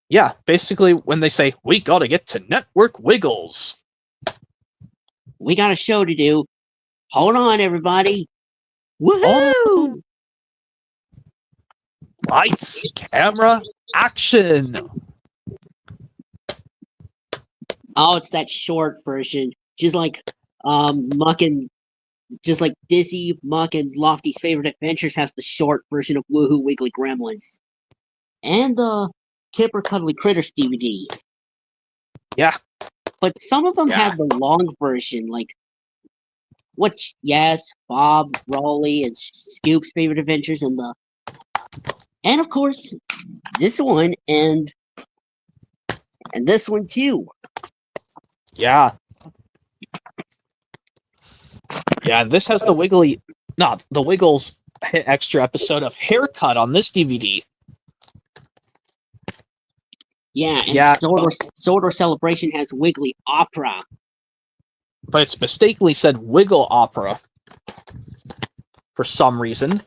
Yeah, basically when they say, we gotta get to Network Wiggles. We got a show to do. Hold on, everybody. Woohoo! Lights, camera, action. Oh, it's that short version. She's like mucking just like Dizzy, Muck, and Lofty's Favorite Adventures has the short version of Woohoo Wiggly Gremlins. And the Kipper Cuddly Critters DVD. Yeah. But some of them Yeah. have the long version, like Bob, Raleigh, and Scoop's Favorite Adventures, and of course this one and this one too. Yeah. Yeah, this has the Wiggles extra episode of Haircut on this DVD. Yeah, and Yeah. Sordor Celebration has Wiggly Opera. But it's mistakenly said Wiggle Opera for some reason.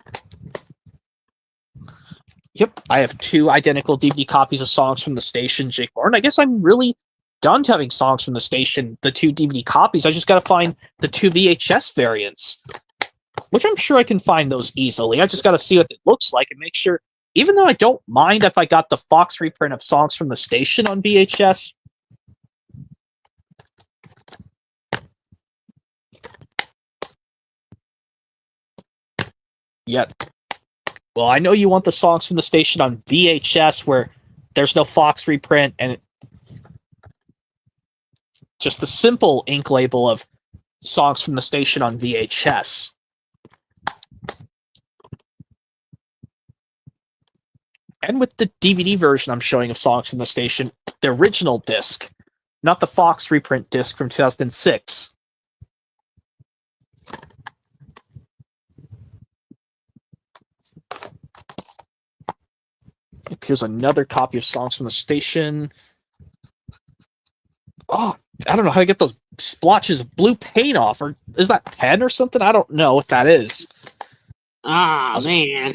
Yep, I have 2 identical DVD copies of Songs from the Station, Jake Martin. I guess I'm really done having Songs from the Station, the 2 DVD copies. I just gotta find the 2 VHS variants, which I'm sure I can find those easily. I just gotta see what it looks like and make sure, even though I don't mind if I got the Fox reprint of Songs from the Station on VHS, yet. Well, I know you want the Songs from the Station on VHS where there's no Fox reprint and just the simple ink label of Songs from the Station on VHS. And with the DVD version I'm showing of Songs from the Station, the original disc, not the Fox reprint disc from 2006. Here's another copy of Songs from the Station. Oh, I don't know how to get those splotches of blue paint off. Or is that pen or something? I don't know what that is. Man.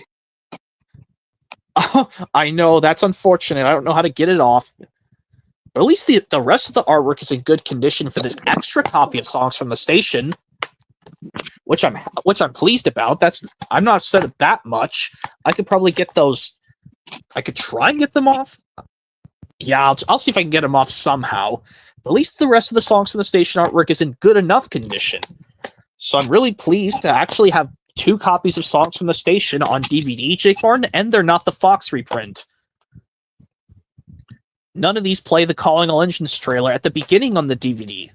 I know, that's unfortunate. I don't know how to get it off. But at least the rest of the artwork is in good condition for this extra copy of Songs from the Station, which I'm pleased about. I'm not upset at that much. I could probably get those. I could try and get them off. Yeah, I'll see if I can get them off somehow. But at least the rest of the Songs from the Station artwork is in good enough condition. So I'm really pleased to actually have 2 copies of Songs from the Station on DVD, Jake Martin, and they're not the Fox reprint. None of these play the Calling All Engines trailer at the beginning on the DVD.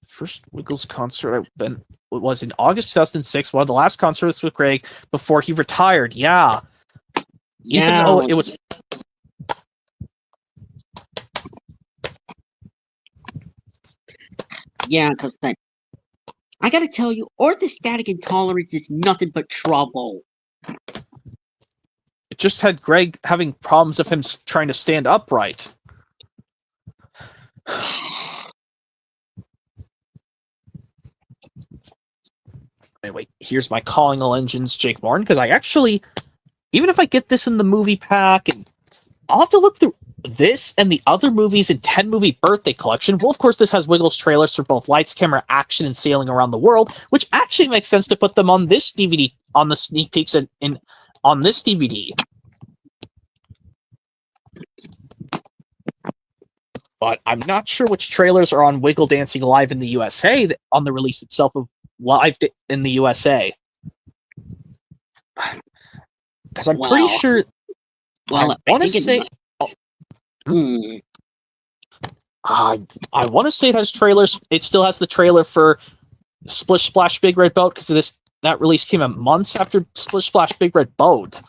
First Wiggles concert was in August 2006, one of the last concerts with Greg before he retired. Yeah. Even though it was... Yeah, because I gotta tell you, orthostatic intolerance is nothing but trouble. It just had Greg having problems of him trying to stand upright. Anyway, here's my Calling All Engines, Jake Martin, because I actually, even if I get this in the movie pack, and I'll have to look through this and the other movies in 10 movie birthday collection. Well, of course, this has Wiggles trailers for both Lights, Camera, Action, and Sailing Around the World, which actually makes sense to put them on this DVD, on the sneak peeks and on this DVD. But I'm not sure which trailers are on Wiggle Dancing Live in the USA on the release itself of Live in the USA. Because I'm pretty sure... Well, I want to say... I want to say it has trailers. It still has the trailer for Splish Splash Big Red Boat, because that release came out months after Splish Splash Big Red Boat.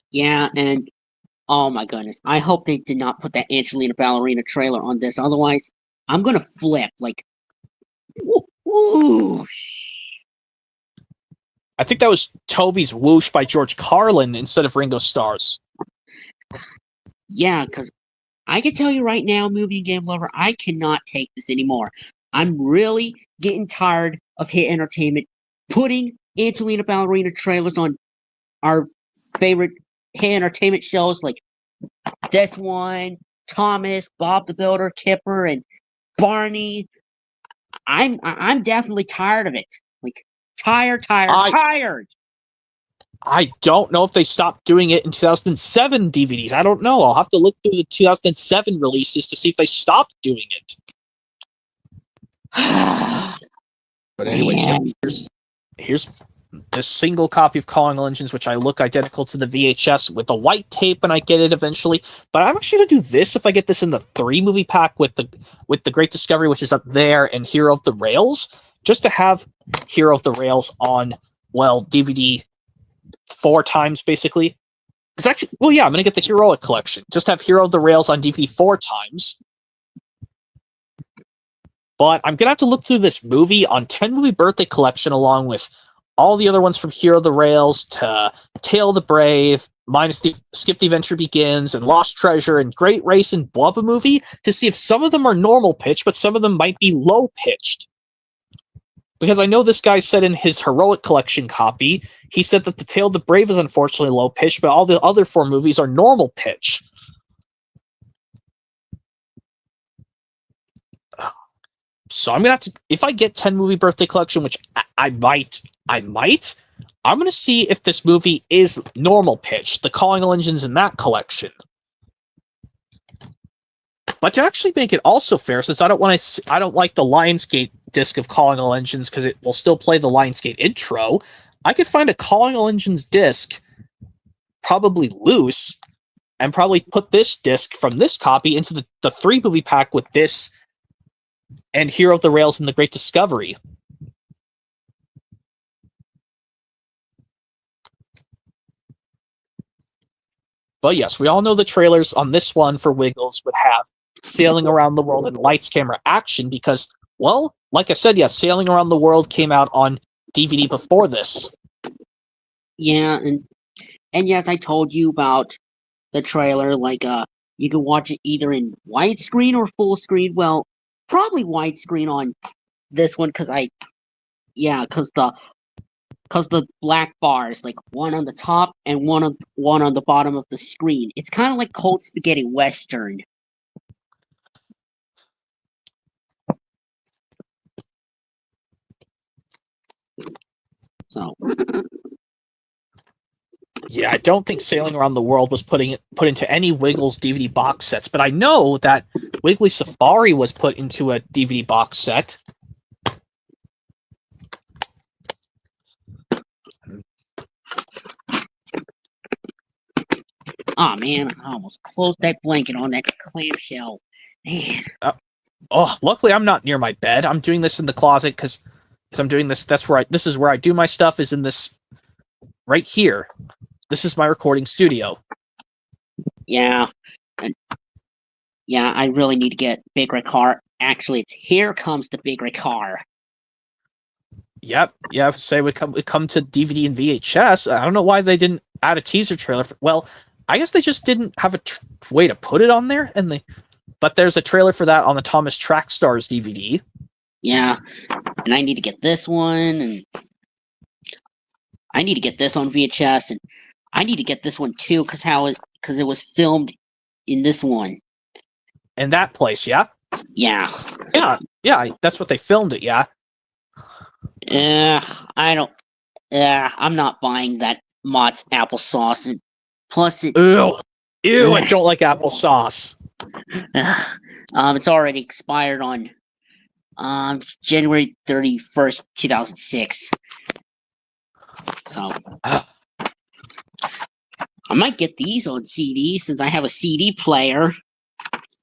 Yeah, and oh my goodness, I hope they did not put that Angelina Ballerina trailer on this. Otherwise, I'm gonna flip. Like, whoosh. I think that was Toby's Whoosh by George Carlin instead of Ringo Starr's. Yeah, because I can tell you right now, movie and game lover, I cannot take this anymore. I'm really getting tired of Hit Entertainment putting Angelina Ballerina trailers on our favorite Hit Entertainment shows like this one, Thomas, Bob the Builder, Kipper, and Barney. I'm definitely tired of it. Like tired. I don't know if they stopped doing it in 2007 DVDs. I don't know. I'll have to look through the 2007 releases to see if they stopped doing it. But anyways, yeah, here's this single copy of Calling All Engines, which I look identical to the VHS with the white tape when I get it eventually. But I'm actually gonna do this if I get this in the 3-movie pack with the Great Discovery, which is up there, and Hero of the Rails, just to have Hero of the Rails on, well, DVD 4 times basically. Because actually, well, yeah, I'm gonna get the Heroic Collection. Just have Hero of the Rails on DVD 4 times. But I'm gonna have to look through this movie on 10 Movie Birthday Collection along with all the other ones from Hero of the Rails to Tale of the Brave, minus the Skip the Adventure Begins and Lost Treasure and Great Race and Blubba Movie to see if some of them are normal pitch, but some of them might be low pitched. Because I know this guy said in his Heroic Collection copy, he said that the Tale of the Brave is unfortunately low pitch, but all the other 4 movies are normal pitch. So I'm gonna have to, if I get 10 Movie Birthday Collection, which I might, I'm gonna see if this movie is normal pitch, the Calling All Engines in that collection. But to actually make it also fair, since I don't like the Lionsgate disc of Calling All Engines because it will still play the Lionsgate intro, I could find a Calling All Engines disc, probably loose, and probably put this disc from this copy into the 3-movie pack with this and Hero of the Rails and the Great Discovery. But yes, we all know the trailers on this one for Wiggles would have Sailing Around the World and Lights, Camera, Action because, well, like I said, yes, Sailing Around the World came out on DVD before this. Yeah, and yes, I told you about the trailer. Like, you can watch it either in widescreen or full screen. Well, probably widescreen on this one because the black bars, like one on the top and one on the bottom of the screen. It's kind of like Cold Spaghetti Western. So yeah, I don't think Sailing Around the World was put into any Wiggles DVD box sets, but I know that Wiggly Safari was put into a DVD box set. Oh man, I almost closed that blanket on that clamshell. Man. Luckily I'm not near my bed. I'm doing this in the closet because I'm doing this. This is where I do my stuff. Is in this right here. This is my recording studio. Yeah. I really need to get Big Red Car. Actually, it's Here Comes the Big Red Car. Yep. Yeah, say we come to DVD and VHS. I don't know why they didn't add a teaser trailer. Well, I guess they just didn't have a way to put it on there, but there's a trailer for that on the Thomas Track Stars DVD. Yeah, and I need to get this one, and I need to get this on VHS, and I need to get this one too, because it was filmed in this one. In that place, yeah? Yeah. Yeah, that's what they filmed it, yeah. I'm not buying that Mott's applesauce, and plus it... Ew, I don't like applesauce. It's already expired on January 31st, 2006. So... I might get these on CD since I have a CD player.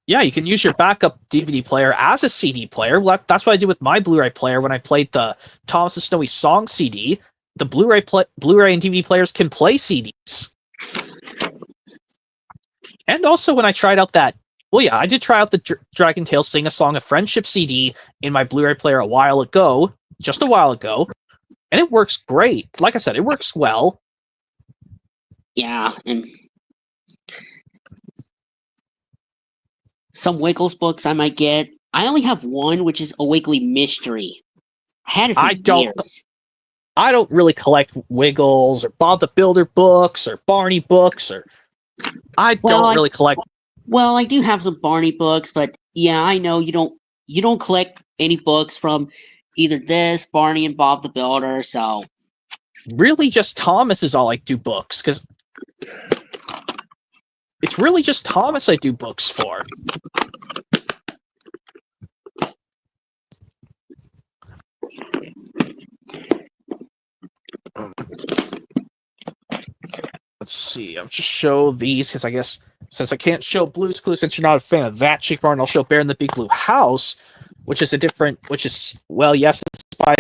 Yeah, you can use your backup DVD player as a CD player. That's what I did with my Blu-ray player when I played the Thomas and Snowy Song CD. The Blu-ray and DVD players can play CDs. And also when I tried out that, well, yeah, I did try out the Dragon Tales Sing a Song of Friendship CD in my Blu-ray player just a while ago, and it works great. Like I said, it works well. Yeah, and some Wiggles books I might get. I only have one, which is A Wiggly Mystery. I had it for years. I don't really collect Wiggles or Bob the Builder books or Barney books I don't really collect. Well, I do have some Barney books, but yeah, I know you don't collect any books from either this, Barney and Bob the Builder, so really just Thomas is all I do books, because it's really just Thomas I do books for. Let's see. I'll just show these because I guess since I can't show Blue's Clues, since you're not a fan of that Chick Barn, I'll show Bear in the Big Blue House, which is yes, it's by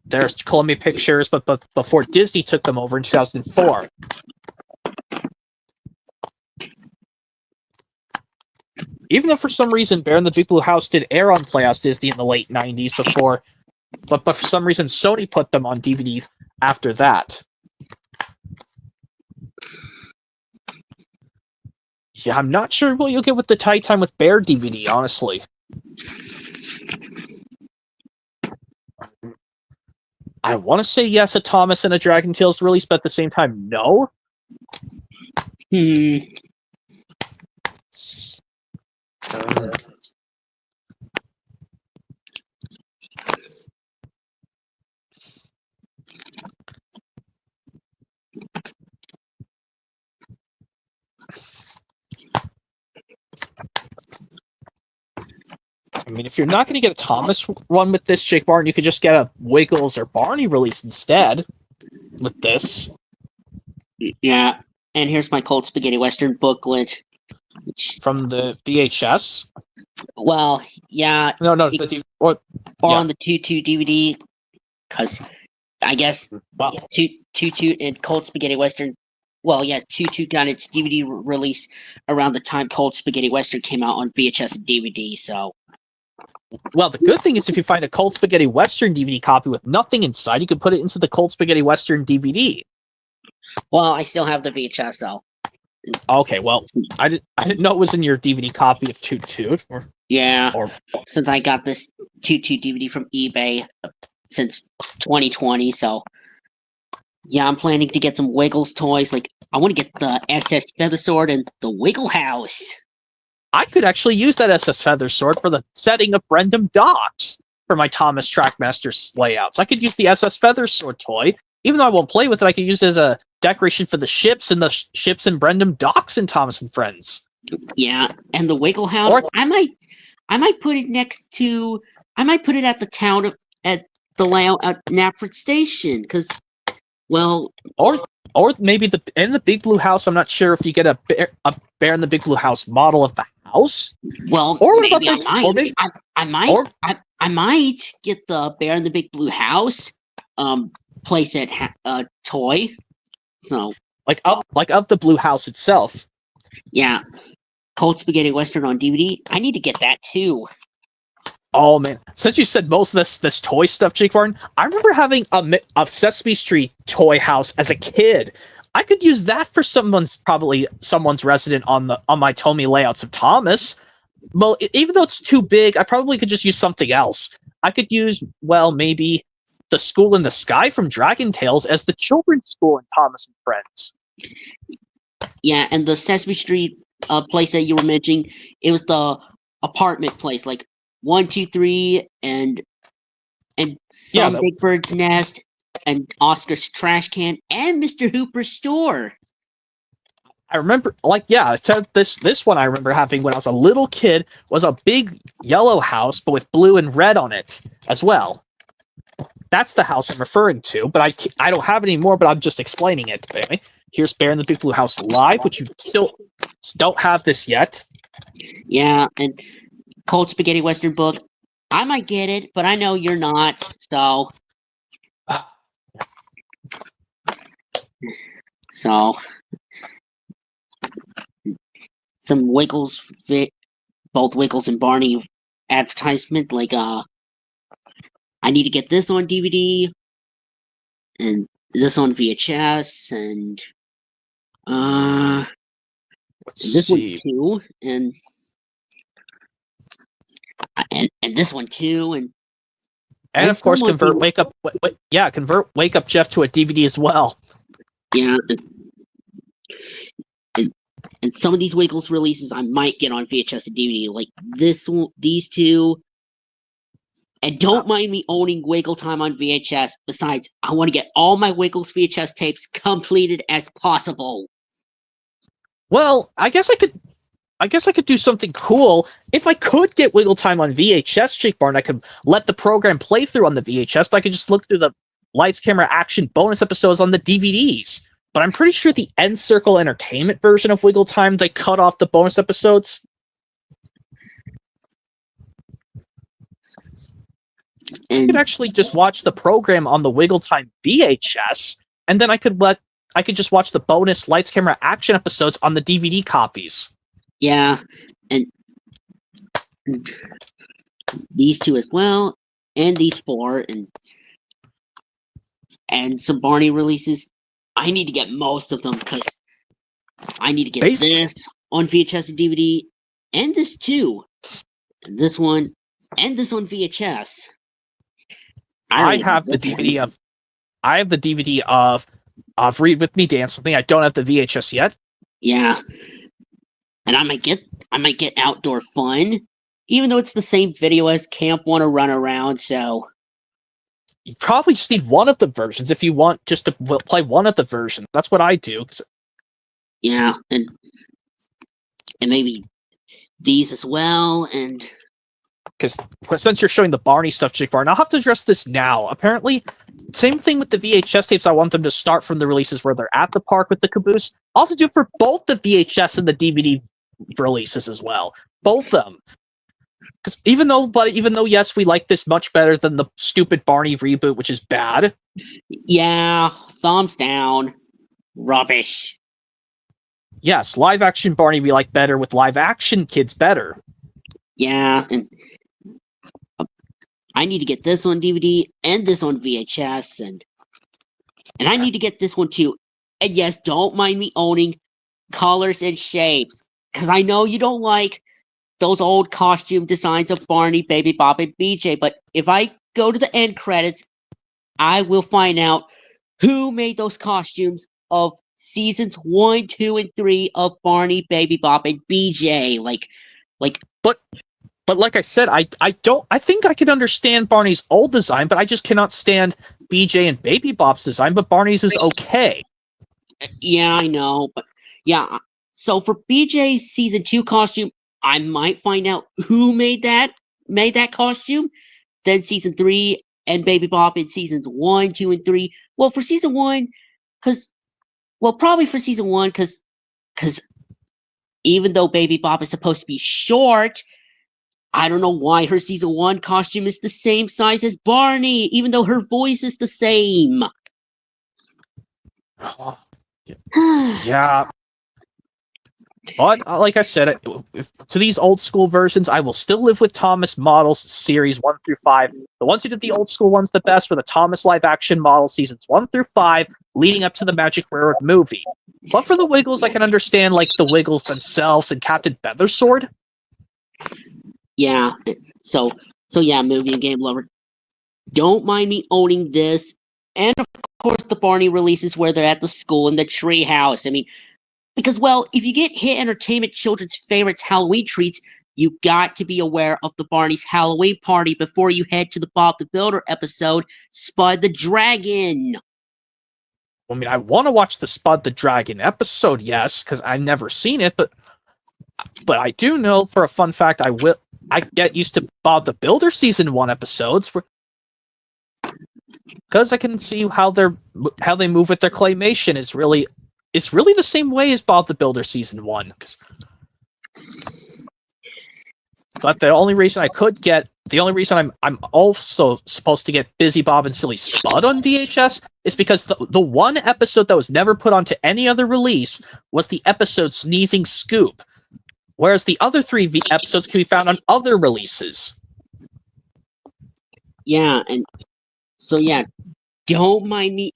there's Columbia Pictures, but before Disney took them over in 2004. Even though for some reason Bear in the Big Blue House did air on Playhouse Disney in the late 90s before, but for some reason Sony put them on DVD after that. Yeah, I'm not sure what you'll get with the Tight Time with Bear DVD, honestly. I want to say yes, a Thomas and a Dragon Tales release, but at the same time, no. I mean, if you're not going to get a Thomas one with this Chick Barn, you could just get a Wiggles or Barney release instead with this. Yeah, and here's my Cold Spaghetti Western booklet. From the VHS? Well, yeah. No, or on the 2-2 DVD, because I guess wow. 2-2 and Cold Spaghetti Western. Well, yeah, 2-2 got its DVD release around the time Cold Spaghetti Western came out on VHS and DVD, so. Well, the good thing is if you find a Cold Spaghetti Western DVD copy with nothing inside, you can put it into the Cold Spaghetti Western DVD. Well, I still have the VHS, though. Okay, well, I didn't know it was in your DVD copy of Toot Toot. Since I got this 2-2 DVD from eBay since 2020, so yeah, I'm planning to get some Wiggles toys. Like, I want to get the SS Feathersword and the Wiggle House. I could actually use that SS Feathersword for the setting of Brendam Docks for my Thomas Trackmaster layouts. I could use the SS Feathersword toy. Even though I won't play with it, I could use it as a decoration for the ships and ships in Brendam Docks in Thomas and Friends. Yeah, and the Wiggle House. I might put it next to. I might put it at the town at the layout at Knapford Station because, well, or maybe in the Big Blue House. I'm not sure if you get a Bear in the Big Blue House model of the house. Well, or maybe I might get the Bear in the Big Blue House. Playset toy. So like of the Blue House itself. Yeah. Cold Spaghetti Western on DVD. I need to get that too. Oh man. Since you said most of this toy stuff, Jake Barton, I remember having a Sesame Street toy house as a kid. I could use that for someone's resident on my Tomy layouts of Thomas. Well, even though it's too big, I probably could just use something else. I could use, well, maybe the School in the Sky from Dragon Tales as the children's school in Thomas and Friends. Yeah, and the Sesame Street place that you were mentioning, it was the apartment place, like 1, 2, 3, and Big Bird's Nest, and Oscar's Trash Can, and Mr. Hooper's Store. I remember, this one I remember having when I was a little kid was a big yellow house, but with blue and red on it as well. That's the house I'm referring to, but I don't have it anymore, but I'm just explaining it. Anyway, here's Bear in the Big Blue House Live, which you still don't have this yet. Yeah, and Cold Spaghetti Western book. I might get it, but I know you're not, so... Some Wiggles, both Wiggles and Barney advertisement, like, I need to get this on DVD, and this on VHS, and this one too, and this one too, and of course convert Wake Up Jeff to a DVD as well. Yeah, and some of these Wiggles releases I might get on VHS and DVD, like these two. And don't mind me owning Wiggle Time on VHS. Besides, I want to get all my Wiggles VHS tapes completed as possible. Well, I guess I could do something cool. If I could get Wiggle Time on VHS, Jake Barn, I could let the program play through on the VHS, but I could just look through the Lights, Camera, Action bonus episodes on the DVDs. But I'm pretty sure the End Circle Entertainment version of Wiggle Time, they cut off the bonus episodes. And I could actually just watch the program on the Wiggle Time VHS, and then I could just watch the bonus Lights, Camera, Action episodes on the DVD copies. yeah, and these two as well, and these four, and some Barney releases. I need to get most of them because I need to get this on VHS and DVD, and this too, and this one, and this on VHS. I have the DVD of Read With Me, Dance With Me. I don't have the VHS yet. Yeah, and I might get Outdoor Fun, even though it's the same video as Camp Wanna Run Around. So you probably just need one of the versions if you want just to play one of the versions. That's what I do. Yeah, and maybe these as well, and because since you're showing the Barney stuff, Jake Barn, I'll have to address this now. Apparently, same thing with the VHS tapes. I want them to start from the releases where they're at the park with the caboose. I'll have to do it for both the VHS and the DVD releases as well. Both of them. Because even though yes, we like this much better than the stupid Barney reboot, which is bad. Yeah, thumbs down. Rubbish. Yes, live action Barney we like better with live action kids better. Yeah, and I need to get this on DVD and this on VHS, and I need to get this one too. And yes, don't mind me owning Colors and Shapes, because I know you don't like those old costume designs of Barney, Baby Bop, and BJ, but if I go to the end credits, I will find out who made those costumes of seasons 1, 2, and 3 of Barney, Baby Bop, and BJ. But like I said, I think I can understand Barney's old design, but I just cannot stand BJ and Baby Bop's design, but Barney's is okay. Yeah, I know, but yeah. So for BJ's season 2 costume, I might find out who made that costume. Then season 3 and Baby Bop in seasons 1, 2, and 3. Well, for season 1, probably for season 1, because even though Baby Bop is supposed to be short, I don't know why her season 1 costume is the same size as Barney, even though her voice is the same. Yeah. But like I said, to these old school versions, I will still live with Thomas models series 1 through 5. The ones who did the old school ones the best were the Thomas live action model seasons 1 through 5, leading up to the Magic Railroad movie. But for the Wiggles, I can understand like the Wiggles themselves and Captain Feathersword. Yeah. So yeah, movie and game lover. Don't mind me owning this, and of course the Barney releases where they're at the school in the tree house. I mean, because, well, if you get Hit Entertainment Children's Favorites Halloween treats, you got to be aware of the Barney's Halloween party before you head to the Bob the Builder episode, Spud the Dragon. I mean, I want to watch the Spud the Dragon episode, yes, because I've never seen it, but I do know for a fun fact I get used to Bob the Builder season 1 episodes because I can see how they move with their claymation is really the same way as Bob the Builder season 1. But the only reason I'm also supposed to get Busy Bob and Silly Spud on VHS is because the one episode that was never put onto any other release was the episode Sneezing Scoop, whereas the other 3 episodes can be found on other releases. Yeah, and so yeah, don't mind me.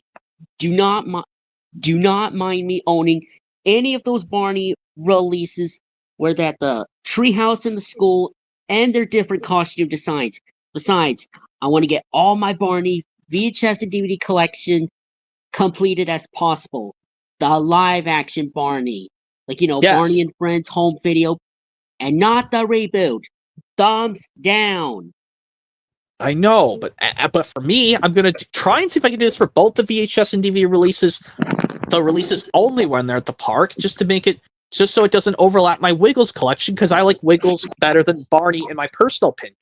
Do not mind me owning any of those Barney releases where they're at the treehouse in the school and their different costume designs. Besides, I want to get all my Barney VHS and DVD collection completed as possible. The live action Barney. Yes. Barney and Friends home video, and not the reboot. Thumbs down. I know, but for me, I'm gonna try and see if I can do this for both the VHS and DVD releases. The releases only when they're at the park, just so it doesn't overlap my Wiggles collection, because I like Wiggles better than Barney in my personal opinion.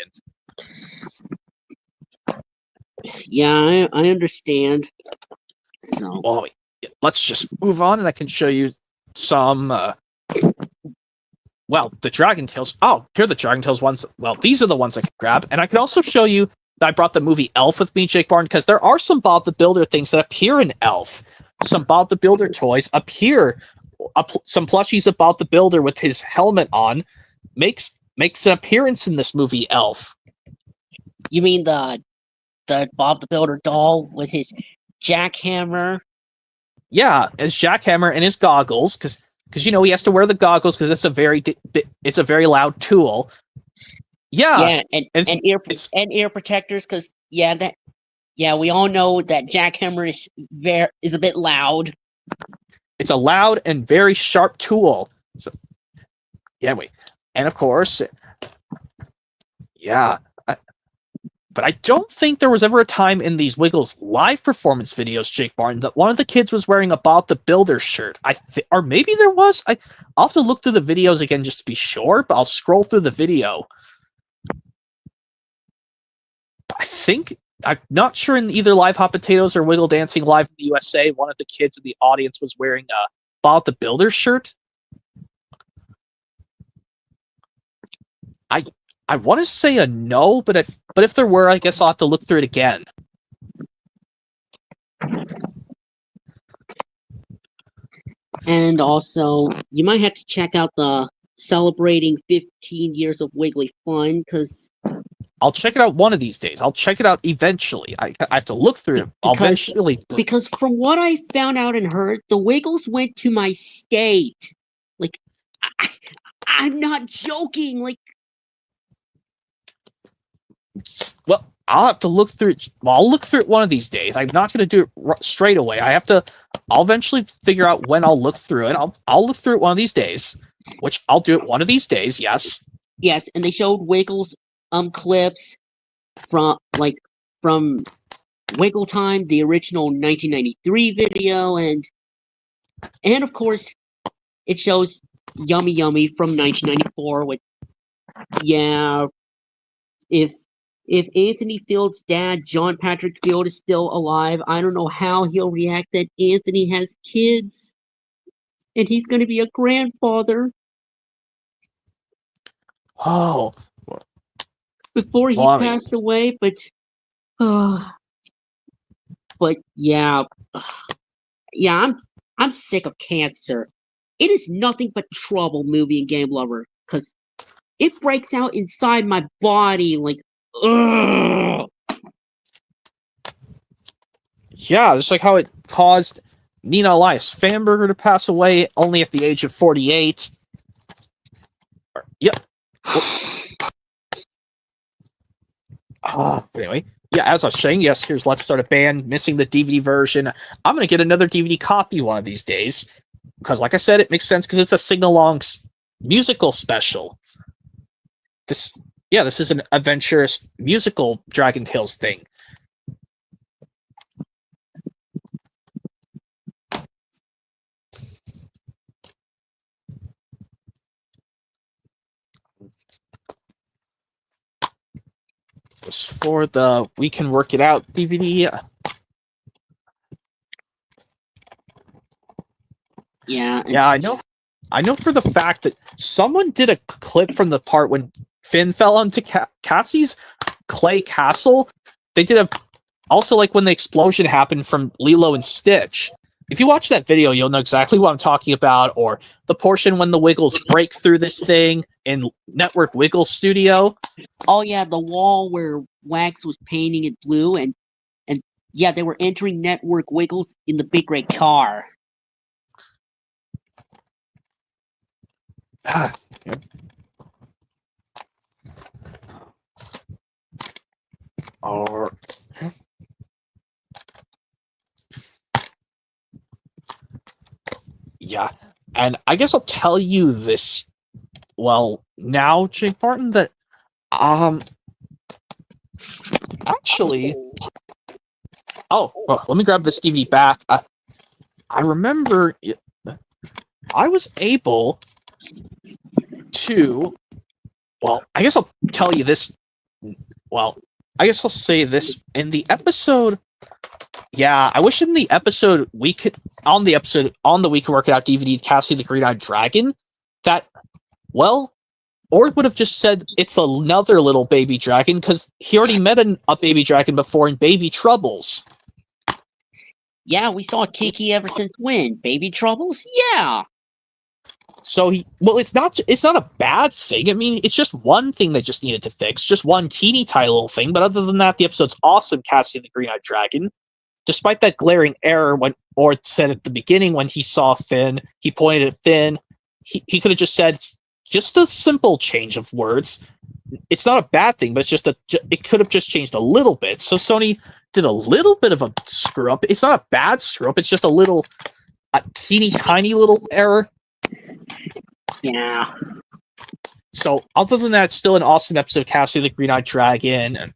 Yeah, I understand. So, Well, let's just move on, and I can show you some. Well, the Dragon Tales. Oh, here are the Dragon Tales ones. Well, these are the ones I can grab, and I can also show you that I brought the movie Elf with me, Jake Barton, because there are some Bob the Builder things that appear in Elf. Some Bob the Builder toys appear. Some plushies of Bob the Builder with his helmet on makes an appearance in this movie Elf. you mean the Bob the Builder doll with his jackhammer? Yeah, his jackhammer and his goggles, because he has to wear the goggles because it's a very loud tool. Yeah, and ear protectors, because we all know that jackhammer is a bit loud. It's a loud and very sharp tool. So, and of course, but I don't think there was ever a time in these Wiggles live performance videos, Jake Barton, that one of the kids was wearing a Bob the Builder shirt. Or maybe there was. I'll have to look through the videos again just to be sure, but I'll scroll through the video. I'm not sure in either Live Hot Potatoes or Wiggle Dancing Live in the USA, one of the kids in the audience was wearing a Bob the Builder shirt. I want to say a no, but if there were, I guess I'll have to look through it again. And also, you might have to check out the celebrating 15 years of Wiggly Fun, because I'll check it out one of these days. I'll check it out eventually. I have to look through it. Because from what I found out and heard, the Wiggles went to my state. Like, I'm not joking. Like, well, I'll have to look through it. Well, I'll look through it one of these days. I'm not going to do it straight away. I'll eventually figure out when I'll look through it. I'll look through it one of these days, which I'll do it one of these days. Yes. Yes, and they showed Wiggles clips from Wiggle Time, the original 1993 video, and of course it shows Yummy Yummy from 1994. With if Anthony Field's dad, John Patrick Field, is still alive, I don't know how he'll react that Anthony has kids and he's going to be a grandfather. Oh. Before he passed away, but I'm sick of cancer. It is nothing but trouble, movie and game lover, because it breaks out inside my body like, ugh. Yeah, just like how it caused Nina Elias Famberger to pass away only at the age of 48. Yep. Anyway, as I was saying, yes, here's Let's Start a Band, missing the DVD version. I'm going to get another DVD copy one of these days, because like I said, it makes sense because it's a sing-along musical special. This is an adventurous musical Dragon Tales thing. For the We Can Work It Out DVD. Yeah, I know for the fact that someone did a clip from the part when Finn fell onto Cassie's clay castle. They did also like when the explosion happened from Lilo and Stitch. If you watch that video, you'll know exactly what I'm talking about, or the portion when the Wiggles break through this thing in Network Wiggle Studio. Oh yeah, the wall where Wax was painting it blue, and they were entering Network Wiggles in the big red car. Yeah, and I guess I'll tell you this. Well, now, Jake Barton, that Actually, oh, well, let me grab this DVD back. I remember I was able to. Well, I guess I'll tell you this. Well, I guess I'll say this in the episode. Yeah, I wish in the episode on the We Can Work It Out DVD, Cassie the Green-Eyed Dragon, that, well, Ord would have just said it's another little baby dragon because he already met a baby dragon before in Baby Troubles. Yeah, we saw Kiki ever since when? Baby Troubles? Yeah. So it's not a bad thing. I mean, it's just one thing they just needed to fix, just one teeny tiny little thing. But other than that, the episode's awesome. Cassie the Green-Eyed Dragon, despite that glaring error when Ord said at the beginning when he saw Finn, he pointed at Finn. He could have just said just a simple change of words. It's not a bad thing, but it's just it could have just changed a little bit. So Sony did a little bit of a screw up. It's not a bad screw up. It's just a teeny tiny little error. Yeah. So other than that, it's still an awesome episode of Cassie the Green-Eyed Dragon. And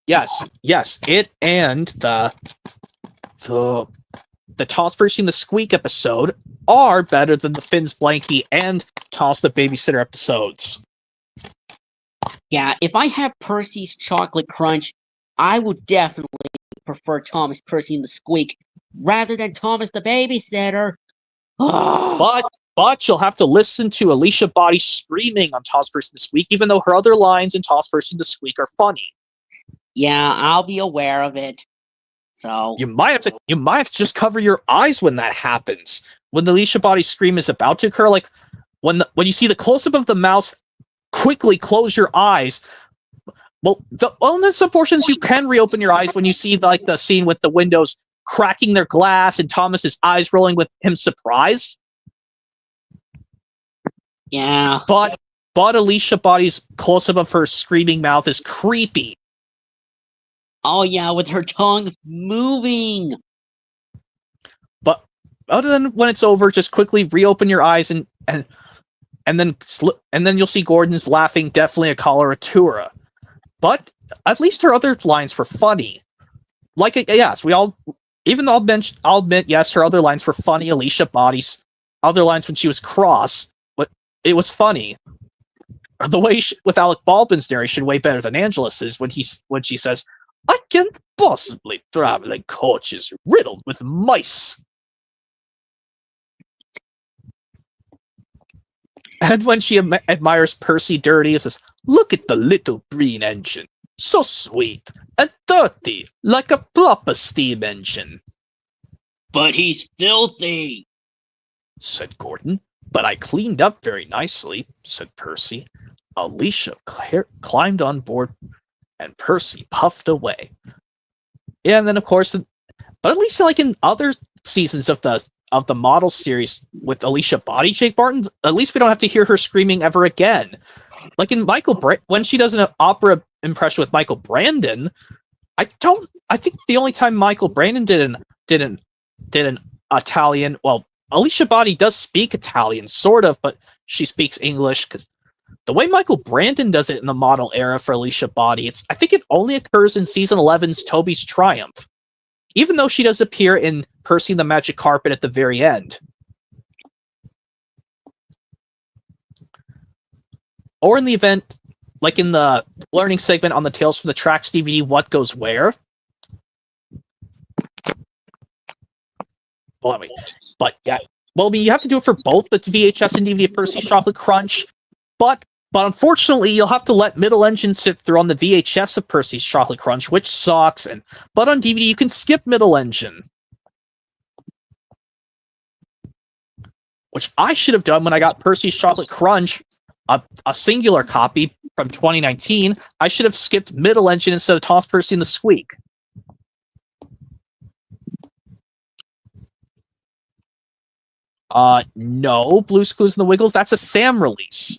yes, it and the Thomas Percy and the Squeak episode are better than the Finn's Blankie and Thomas the Babysitter episodes. Yeah, if I have Percy's Chocolate Crunch, I would definitely prefer Thomas Percy and the Squeak rather than Thomas the Babysitter. But you'll have to listen to Alicia Body screaming on Thomas Percy and the Squeak, even though her other lines in Thomas Percy and the Squeak are funny. Yeah, I'll be aware of it. So you might have to just cover your eyes when that happens. When the Alicia Body scream is about to occur, like when you see the close up of the mouse, quickly close your eyes. Well, there's some portions you can reopen your eyes when you see the scene with the windows cracking their glass and Thomas's eyes rolling with him surprised. Yeah. But Alicia Body's close up of her screaming mouth is creepy. Oh yeah, with her tongue moving. But other than when it's over, just quickly reopen your eyes and then you'll see Gordon's laughing, definitely a coloratura. But at least her other lines were funny. I'll admit, yes, her other lines were funny. Alicia Body's other lines when she was cross, but it was funny. The way with Alec Baldwin's narration, way better than Angela's when she says, "I can't possibly travel in coaches riddled with mice." And when she admires Percy dirty, it says, "Look at the little green engine. So sweet and dirty, like a proper steam engine." "But he's filthy," said Gordon. "But I cleaned up very nicely," said Percy. Alicia climbed on board, and Percy puffed away. Yeah, and then of course, but at least like in other seasons of the model series with Alicia Body Jake Barton, at least we don't have to hear her screaming ever again. Like in when she does an opera impression with Michael Brandon, I think the only time Michael Brandon did an Italian, well, Alicia Body does speak Italian, sort of, but she speaks English, because the way Michael Brandon does it in the model era for Alicia Body, I think it only occurs in season 11's Toby's Triumph, even though she does appear in Percy and the Magic Carpet at the very end. Or in the event, like in the learning segment on the Tales from the Tracks DVD, What Goes Where. Well, you have to do it for both the VHS and DVD of Percy's Chocolate Crunch, but unfortunately, you'll have to let Middle Engine sit through on the VHS of Percy's Chocolate Crunch, which sucks, but on DVD you can skip Middle Engine. Which I should have done when I got Percy's Chocolate Crunch, a singular copy from 2019. I should have skipped Middle Engine instead of Thomas Percy and the Squeak. No, Blue's Clues and the Wiggles, that's a Sam release.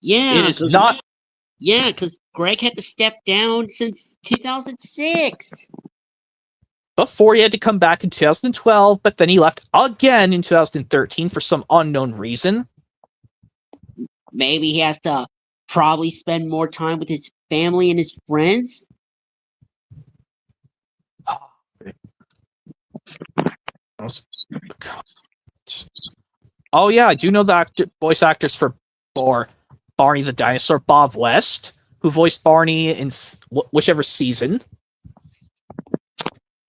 Yeah. It is not. Yeah, because Greg had to step down since 2006. Before he had to come back in 2012, but then he left again in 2013 for some unknown reason. maybe he has to probably spend more time with his family and his friends. Oh yeah, I do know the voice actors for Barney the Dinosaur, Bob West, who voiced Barney in whichever season.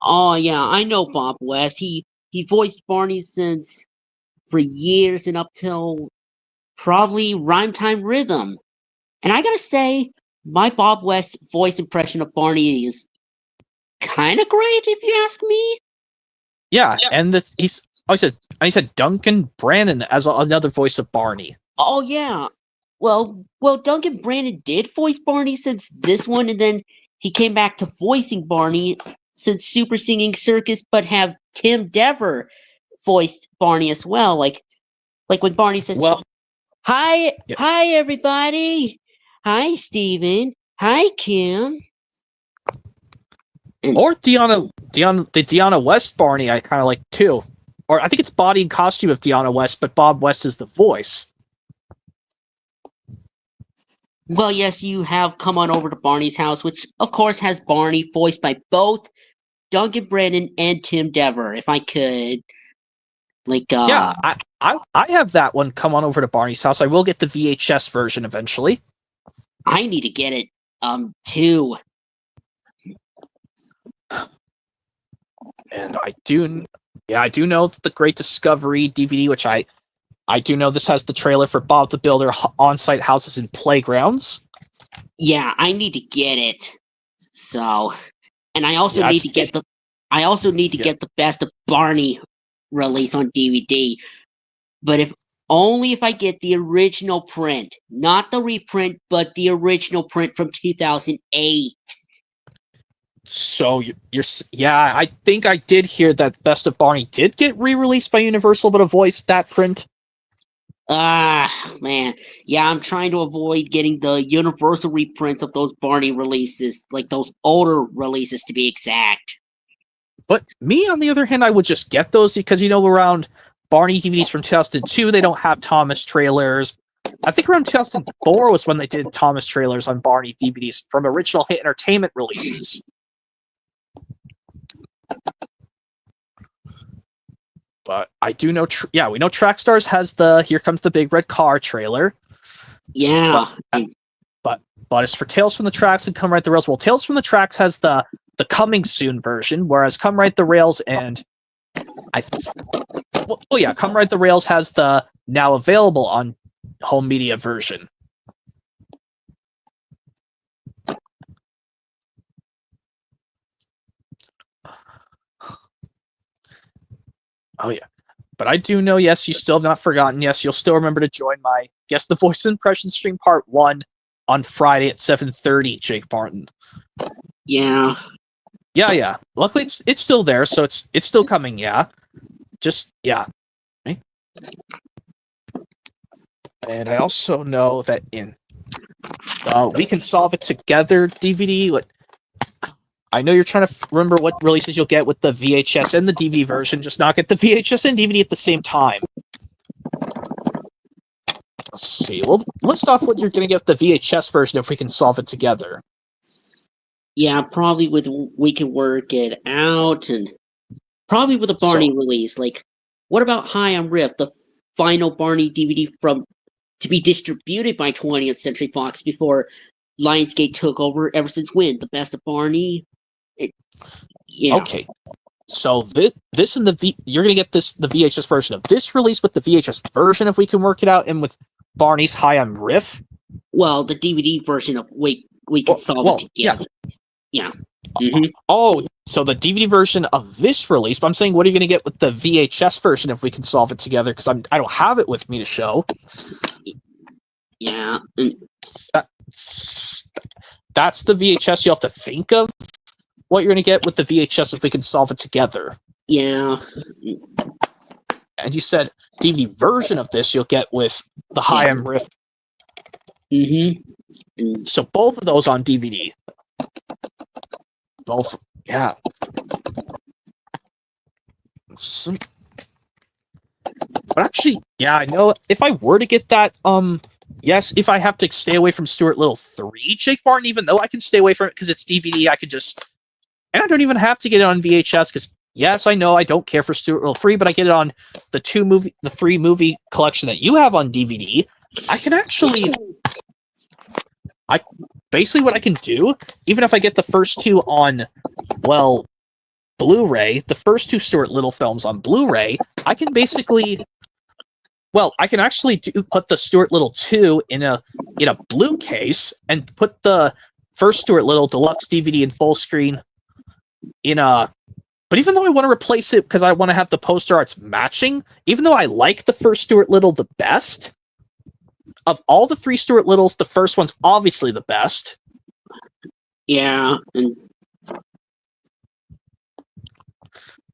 Oh yeah, I know Bob West. He voiced Barney since for years and up till probably Rhyme Time Rhythm. And I gotta say, my Bob West voice impression of Barney is kind of great, if you ask me. Yeah, and he said Duncan Brandon as another voice of Barney. Oh yeah. Well, Duncan Brandon did voice Barney since this one, and then he came back to voicing Barney since Super Singing Circus, but have Tim Dever voiced Barney as well. Like when Barney says, Well, "Hi, yeah. hi everybody. Hi Steven. Hi Kim." Or the Deanna West Barney I kind of like too. Or I think it's body and costume of Deanna West, but Bob West is the voice. Well, yes, you have Come On Over to Barney's House, which of course has Barney voiced by both Duncan Brandon and Tim Dever. If I could, Yeah, I have that one. Come on over to Barney's house. I will get the VHS version eventually. I need to get it too. And I do know the Great Discovery DVD, which I do know this has the trailer for Bob the Builder on-site houses and playgrounds. Yeah, I need to get it. So, and I also need to get the Best of Barney release on DVD. But if I get the original print, not the reprint, but the original print from 2008. So yeah, I think I did hear that Best of Barney did get re-released by Universal, but avoids that print. Ah, man. Yeah, I'm trying to avoid getting the Universal reprints of those Barney releases, like those older releases to be exact. But me, on the other hand, I would just get those because, around Barney DVDs from 2002, they don't have Thomas trailers. I think around 2004 was when they did Thomas trailers on Barney DVDs from original Hit Entertainment releases. But I do know, we know Trackstars has the Here Comes the Big Red Car trailer. Yeah. But as for Tales from the Tracks and Come Right the Rails, well, Tales from the Tracks has the Coming Soon version, whereas Come Right the Rails and Come Right the Rails has the now available on home media version. Oh yeah. But I do know, yes, you still have not forgotten. Yes, you'll still remember to join my Guess the Voice Impression stream part 1 on Friday at 7:30, Jake Martin. Yeah. Yeah. Luckily it's still there, so it's still coming, yeah. Just right? And I also know that in We Can Solve It Together DVD, I know you're trying to remember what releases you'll get with the VHS and the DVD version, just not get the VHS and DVD at the same time. Let's see. Well, list off what you're going to get with the VHS version if We Can Solve It Together. Yeah, probably with We Can Work It Out, and probably with a Barney release. Like, what about Hi, I'm Riff, the final Barney DVD to be distributed by 20th Century Fox before Lionsgate took over ever since when? The Best of Barney? Yeah. Okay. So this and you're going to get the VHS version of this release with the VHS version if We Can Work It Out, and with Barney's Hi, I'm Riff. Well, the DVD version of We Can Solve It Together. Yeah. Mm-hmm. Oh, so the DVD version of this release, but I'm saying, what are you going to get with the VHS version if We Can Solve It Together? Because I don't have it with me to show. Yeah. That's the VHS you have to think of what you're going to get with the VHS if We Can Solve It Together. Yeah. And you said DVD version of this you'll get with the Hi, I'm Riff. Mm-hmm. So both of those on DVD. Both, yeah. But actually, yeah, I know if I were to get that Yes, if I have to stay away from Stuart Little 3, Jake Barton, even though I can stay away from it because it's DVD, I could just... And I don't even have to get it on VHS because, yes, I know I don't care for Stuart Little 3, but I get it on the 3-movie collection that you have on DVD. I can actually... Basically what I can do, even if I get the first two on, well, Blu-ray, the first two Stuart Little films on Blu-ray, I can basically... Well, I can actually put the Stuart Little 2 in a blue case and put the first Stuart Little deluxe DVD in full screen in a... But even though I want to replace it because I want to have the poster arts matching, even though I like the first Stuart Little the best, of all the 3 Stuart Littles, the first one's obviously the best. Yeah, and...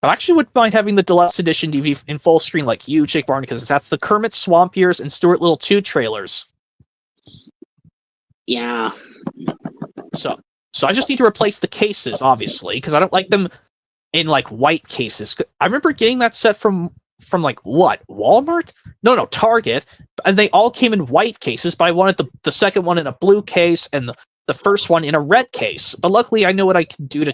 But I actually wouldn't mind having the deluxe edition DVD in full screen like you, Jake Barton, because that's the Kermit Swamp Years and Stuart Little 2 trailers. Yeah. So I just need to replace the cases, obviously, because I don't like them in like white cases. I remember getting that set from like what, Walmart? No, Target, and they all came in white cases. But I wanted the second one in a blue case and the first one in a red case. But luckily, I know what I can do to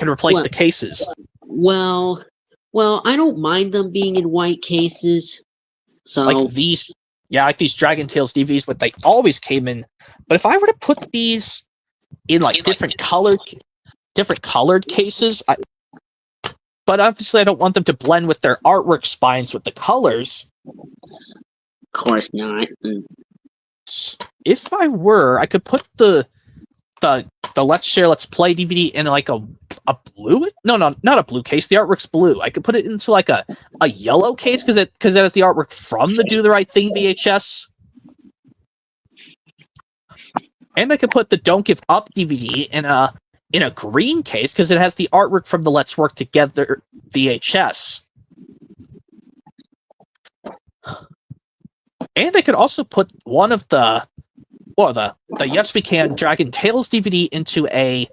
replace the cases. Well, I don't mind them being in white cases. So like these Dragon Tales DVDs, but they always came in. But if I were to put these in like different colored cases, but obviously I don't want them to blend with their artwork spines with the colors. Of course not. If I were, I could put the Let's Share Let's Play DVD in like a blue? No, not a blue case. The artwork's blue. I could put it into like a yellow case because that has the artwork from the Do the Right Thing VHS. And I could put the Don't Give Up DVD in a green case because it has the artwork from the Let's Work Together VHS. And I could also put one of the Yes We Can Dragon Tales DVD into a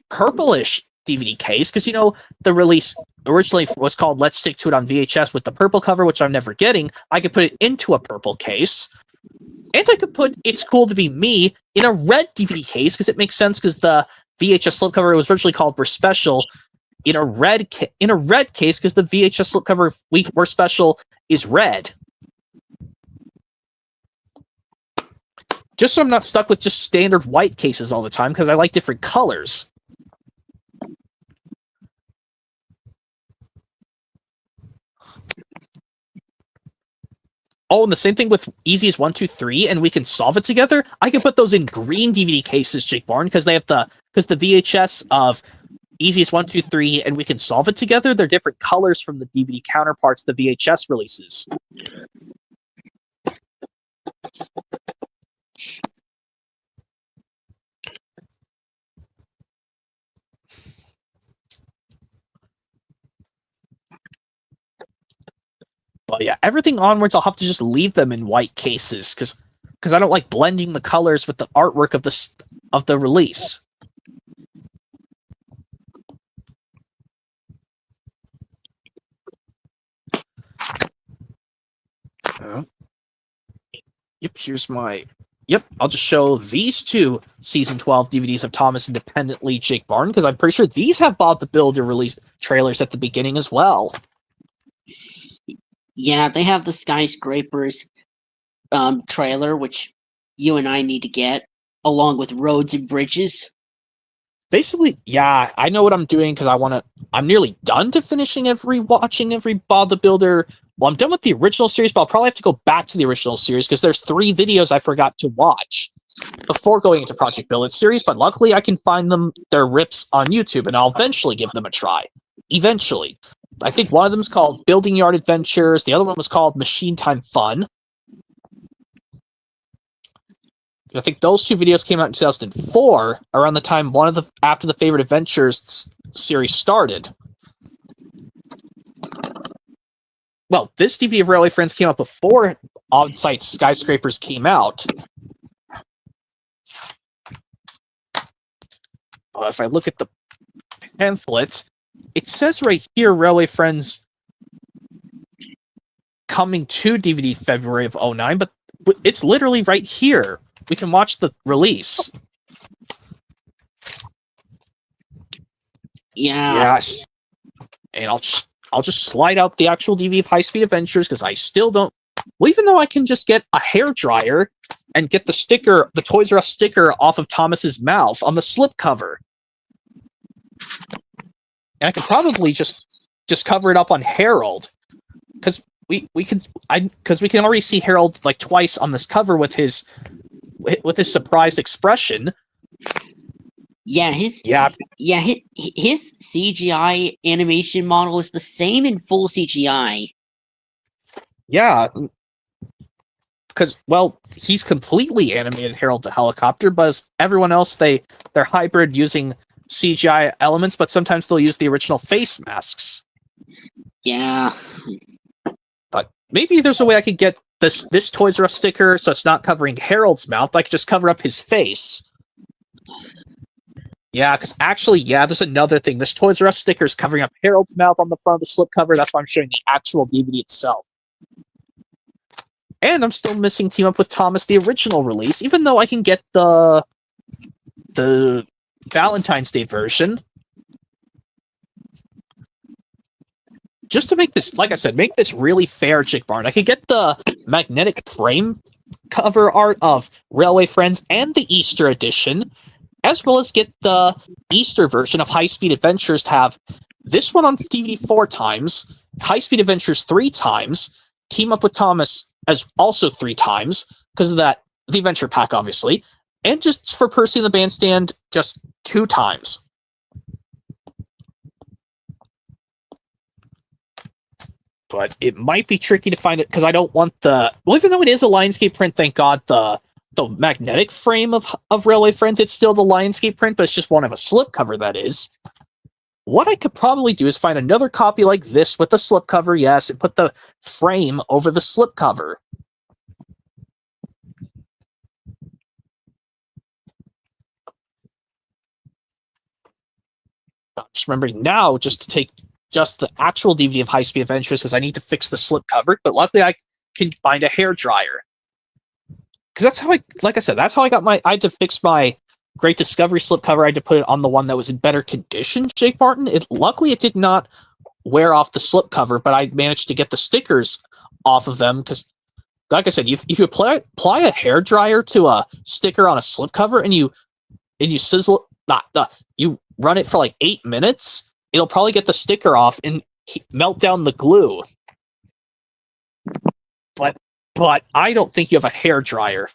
purplish DVD case, because the release originally was called Let's Stick to It on VHS with the purple cover, which I'm never getting. I could put it into a purple case, and I could put It's Cool to Be Me in a red DVD case, because it makes sense, because the VHS slipcover was originally called We're Special in a red case, because the VHS slipcover We're Special is red. Just so I'm not stuck with just standard white cases all the time, because I like different colors. Oh, and the same thing with Easy as 1, 2, 3, and We Can Solve It Together. I can put those in green DVD cases, Jake Barn, because they have the VHS of Easy as 1, 2, 3, and We Can Solve It Together. They're different colors from the DVD counterparts the VHS releases. But yeah, everything onwards, I'll have to just leave them in white cases because I don't like blending the colors with the artwork of the release. Yep, here's my... Yep, I'll just show these two Season 12 DVDs of Thomas independently, Jake Barn, because I'm pretty sure these have Bob the Builder release trailers at the beginning as well. Yeah, they have the Skyscrapers trailer, which you and I need to get, along with Roads and Bridges. Basically, yeah, I know what I'm doing because I'm nearly done to watching every Bob the Builder. Well, I'm done with the original series, but I'll probably have to go back to the original series because there's 3 videos I forgot to watch before going into Project Build It series, but luckily I can find their rips on YouTube, and I'll eventually give them a try. Eventually. I think one of them is called Building Yard Adventures, the other one was called Machine Time Fun. I think those 2 videos came out in 2004, around the time after the Favorite Adventures series started. Well, this DVD of Railway Friends came out before On-Site Skyscrapers came out. If I look at the pamphlet, it says right here, Railway Friends coming to DVD February of 2009, but it's literally right here. We can watch the release. Yeah. Yes. And I'll just slide out the actual DVD of High Speed Adventures because I still don't. Well, even though I can just get a hair dryer and get the sticker, the Toys R Us sticker off of Thomas's mouth on the slipcover, and I could probably just cover it up on Harold because we can already see Harold like twice on this cover with his surprised expression. Yeah, his CGI animation model is the same in full CGI. Yeah, because he's completely animated Harold the helicopter, but as everyone else, they're hybrid using CGI elements, but sometimes they'll use the original face masks. Yeah. But maybe there's a way I could get this Toys R Us sticker so it's not covering Harold's mouth. I could just cover up his face. Yeah, because actually, there's another thing. This Toys R Us sticker is covering up Harold's mouth on the front of the slipcover. That's why I'm showing the actual DVD itself. And I'm still missing Team Up with Thomas, the original release, even though I can get the Valentine's Day version. Just to make this, like I said, make this really fair, Jake Barn, I could get the magnetic frame cover art of Railway Friends and the Easter edition, as well as get the Easter version of High Speed Adventures to have this one on DVD 4 times, High Speed Adventures 3 times, Team Up with Thomas as also 3 times, because of that, the Adventure Pack, obviously, and just for Percy and the Bandstand, just 2 times. But it might be tricky to find it, because I don't want even though it is a Lionsgate print, thank God, the magnetic frame of Railway Friends, it's still the Lionsgate print, but it's just one of a slipcover, that is. What I could probably do is find another copy like this with the slipcover, yes, and put the frame over the slipcover. I'm just remembering now just to take just the actual DVD of High Speed Adventures because I need to fix the slipcover, but luckily I can find a hairdryer. Because that's how that's how I got I had to fix my Great Discovery slipcover. I had to put it on the one that was in better condition, Jake Martin. Luckily it did not wear off the slipcover, but I managed to get the stickers off of them because, like I said, if you apply a hairdryer to a sticker on a slipcover and you sizzle, you run it for like 8 minutes, it'll probably get the sticker off and melt down the glue. But I don't think you have a hair dryer.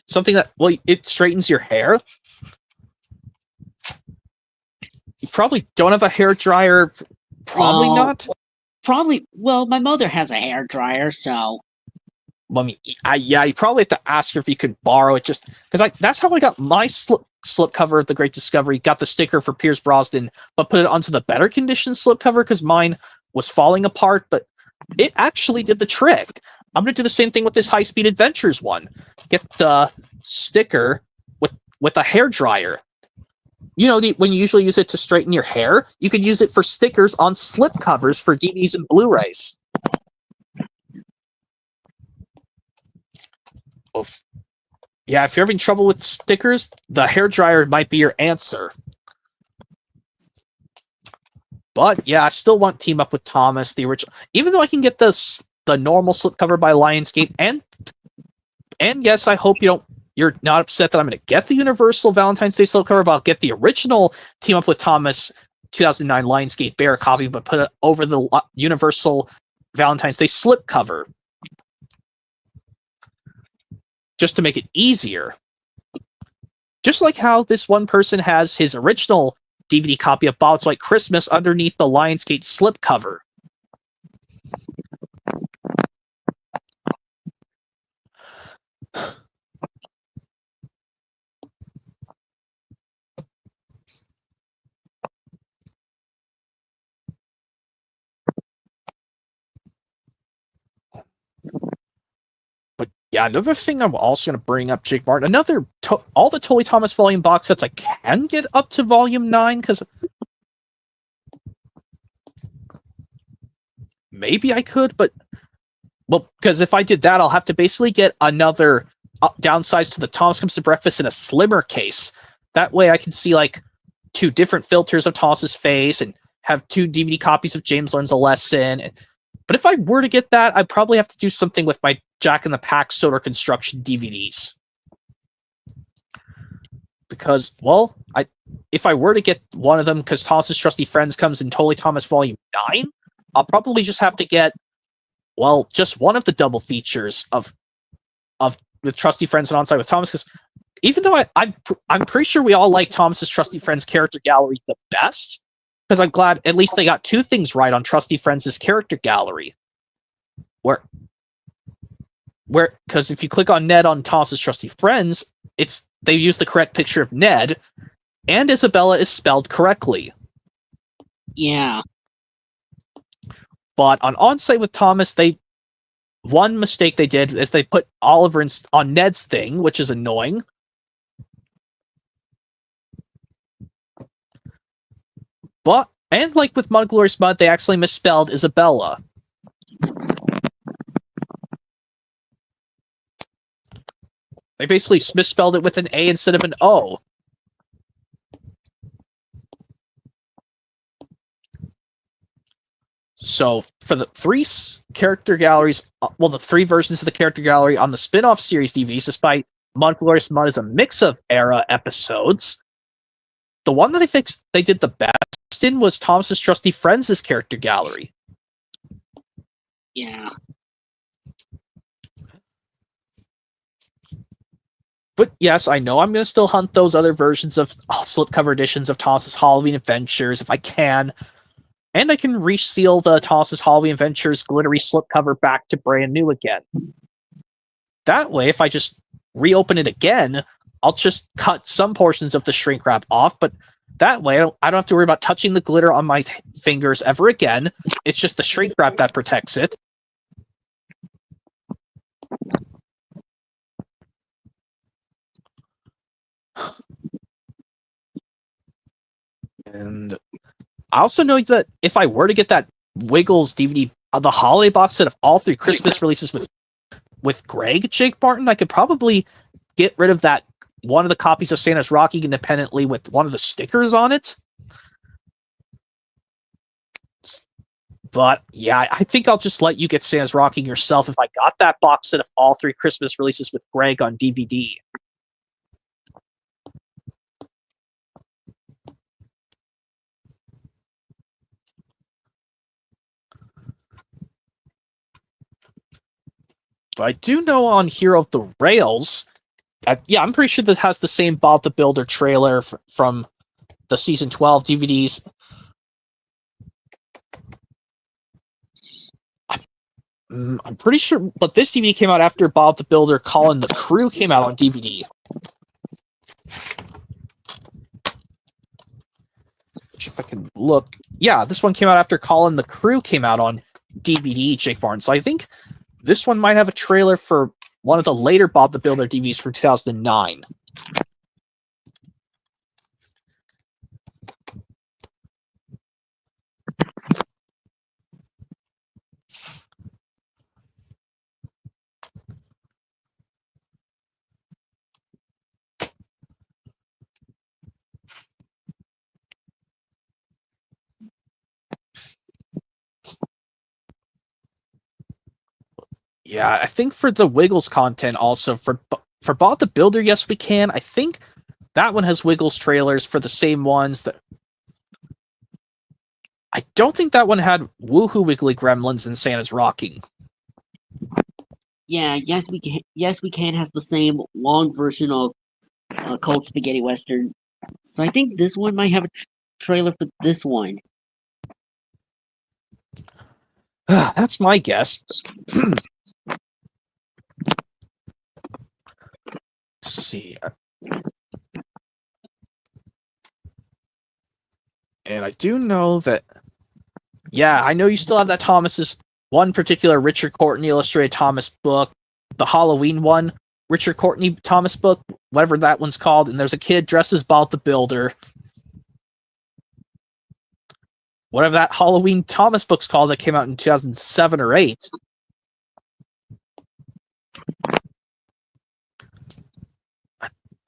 Something that, it straightens your hair. You probably don't have a hair dryer. Probably not. Probably. Well, my mother has a hair dryer, so. You probably have to ask her if you could borrow it, just because that's how I got my slipcover of the Great Discovery. Got the sticker for Pierce Brosnan, but put it onto the better condition slipcover because mine was falling apart. But it actually did the trick. I'm going to do the same thing with this High Speed Adventures one. Get the sticker with a hair dryer. You know, when you usually use it to straighten your hair, you could use it for stickers on slipcovers for DVDs and Blu-rays. Yeah, if you're having trouble with stickers, the hair dryer might be your answer. But yeah, I still want Team Up with Thomas, the original. Even though I can get the normal slipcover by Lionsgate, and yes, I hope you're not upset that I'm going to get the Universal Valentine's Day slipcover, but I'll get the original Team Up with Thomas 2009 Lionsgate Bear copy, but put it over the Universal Valentine's Day slipcover. Just to make it easier. Just like how this one person has his original DVD copy of Bob's White Christmas underneath the Lionsgate slipcover. But yeah, another thing I'm also going to bring up, Jake Martin, all the Tully Thomas volume box sets I can get up to volume 9, because maybe I could, but Well, because if I did that, I'll have to basically get another downsize to the Thomas Comes to Breakfast in a slimmer case. That way I can see like 2 different filters of Thomas's face and have 2 DVD copies of James Learns a Lesson. But if I were to get that, I'd probably have to do something with my Jack and the Pack Solar Construction DVDs. Because, well, if I were to get one of them, because Thomas's Trusty Friends comes in Totally Thomas Volume 9, I'll probably just have to get, well, just one of the double features of with Trusty Friends and Onside with Thomas, because even though I'm pretty sure we all like Thomas's Trusty Friends character gallery the best, because I'm glad at least they got 2 things right on Trusty Friends' character gallery. Where because if you click on Ned on Thomas's Trusty Friends, they use the correct picture of Ned, and Isabella is spelled correctly. Yeah. But on Onsite with Thomas, one mistake they did is they put Oliver on Ned's thing, which is annoying. And like with Mud Glorious Mud, they actually misspelled Isabella. They basically misspelled it with an A instead of an O. So for the 3 character galleries, the 3 versions of the character gallery on the spin-off series DVDs, despite Mud Glorious Mud is a mix of era episodes, the one that they did the best in was Thomas's Trusty Friends' character gallery. Yeah. But yes, I know I'm going to still hunt those other versions of slipcover editions of Thomas's Halloween Adventures if I can. And I can reseal the Thomas's Halloween Adventures glittery slipcover back to brand new again. That way, if I just reopen it again, I'll just cut some portions of the shrink wrap off, but that way I don't have to worry about touching the glitter on my fingers ever again. It's just the shrink wrap that protects it. And I also know that if I were to get that Wiggles DVD, the holiday box set of all 3 Christmas releases with Greg Jake Martin, I could probably get rid of that one of the copies of Santa's Rocking independently with one of the stickers on it. But yeah, I think I'll just let you get Santa's Rocking yourself if I got that box set of all 3 Christmas releases with Greg on DVD. But I do know on Hero of the Rails, I'm pretty sure that has the same Bob the Builder trailer from the Season 12 DVDs. I'm pretty sure, but this DVD came out after Bob the Builder, Colin the Crew came out on DVD. If I can look. Yeah, this one came out after Colin the Crew came out on DVD, Jake Barnes. So I think this one might have a trailer for one of the later Bob the Builder DVDs from 2009. Yeah, I think for the Wiggles content also, for Bob the Builder, yes, we can. I think that one has Wiggles trailers for the same ones that... I don't think that one had Woohoo Wiggly Gremlins and Santa's Rocking. Yeah, Yes We Can has the same long version of Cold Spaghetti Western. So I think this one might have a trailer for this one. That's my guess. Let's see. And I do know that... Yeah, I know you still have that Thomas's one particular Richard Courtney illustrated Thomas book, the Halloween one, Richard Courtney Thomas book, whatever that one's called, and there's a kid dressed as Bob the Builder. Whatever that Halloween Thomas book's called that came out in 2007 or 8.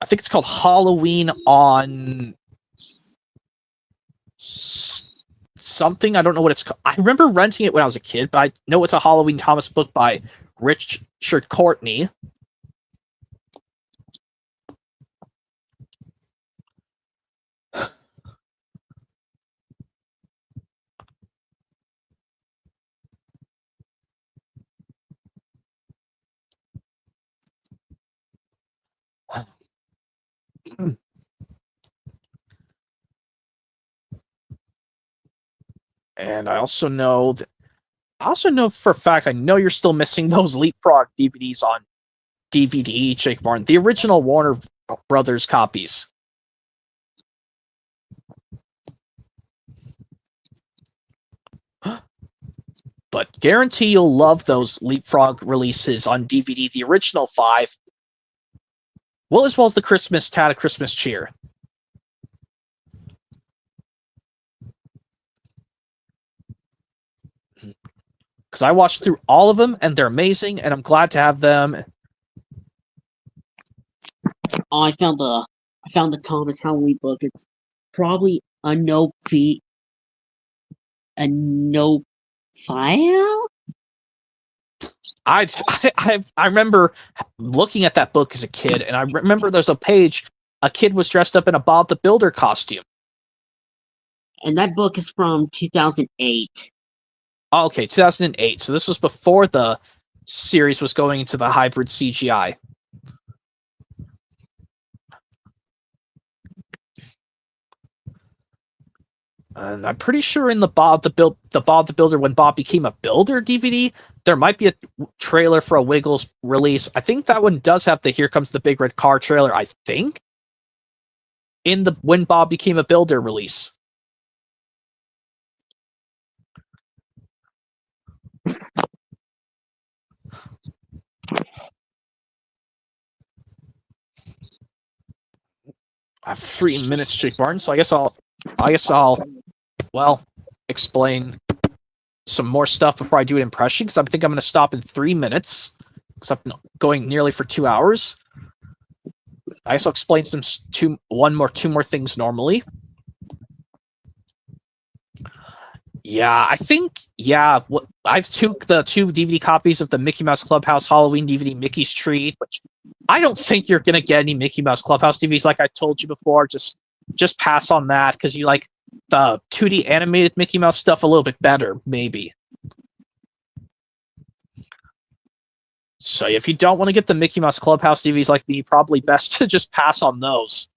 think it's called Halloween on something. I don't know what it's called. I remember renting it when I was a kid, but I know it's a Halloween Thomas book by Richard Courtney. And I also know for a fact, I know you're still missing those Leapfrog DVDs on DVD, Jake Martin, the original Warner Brothers copies. But guarantee you'll love those Leapfrog releases on DVD, the original 5. Well, as well as the Christmas Tad of Christmas Cheer. Because I watched through all of them, and they're amazing, and I'm glad to have them. Oh, I found the Thomas Halloween book. It's probably a no fee, a no file. I remember looking at that book as a kid, and I remember there's a page, a kid was dressed up in a Bob the Builder costume. And that book is from 2008. Oh, okay, 2008. So this was before the series was going into the hybrid CGI. And I'm pretty sure in the Bob the Builder, when Bob became a builder DVD, there might be a trailer for a Wiggles release. I think that one does have the Here Comes the Big Red Car trailer, I think, in the When Bob Became a Builder release. I have 3 minutes, Jake Martin, so I guess I'll explain some more stuff before I do an impression, because I think I'm going to stop in 3 minutes, because I've been going nearly for 2 hours. I guess I'll explain two more things normally. Yeah, I've took the 2 DVD copies of the Mickey Mouse Clubhouse Halloween DVD, Mickey's Treat, which I don't think you're gonna get any Mickey Mouse Clubhouse DVDs, like I told you before. Just pass on that, because you like the 2D animated Mickey Mouse stuff a little bit better, maybe. So if you don't want to get the Mickey Mouse Clubhouse DVDs like me, probably best to just pass on those.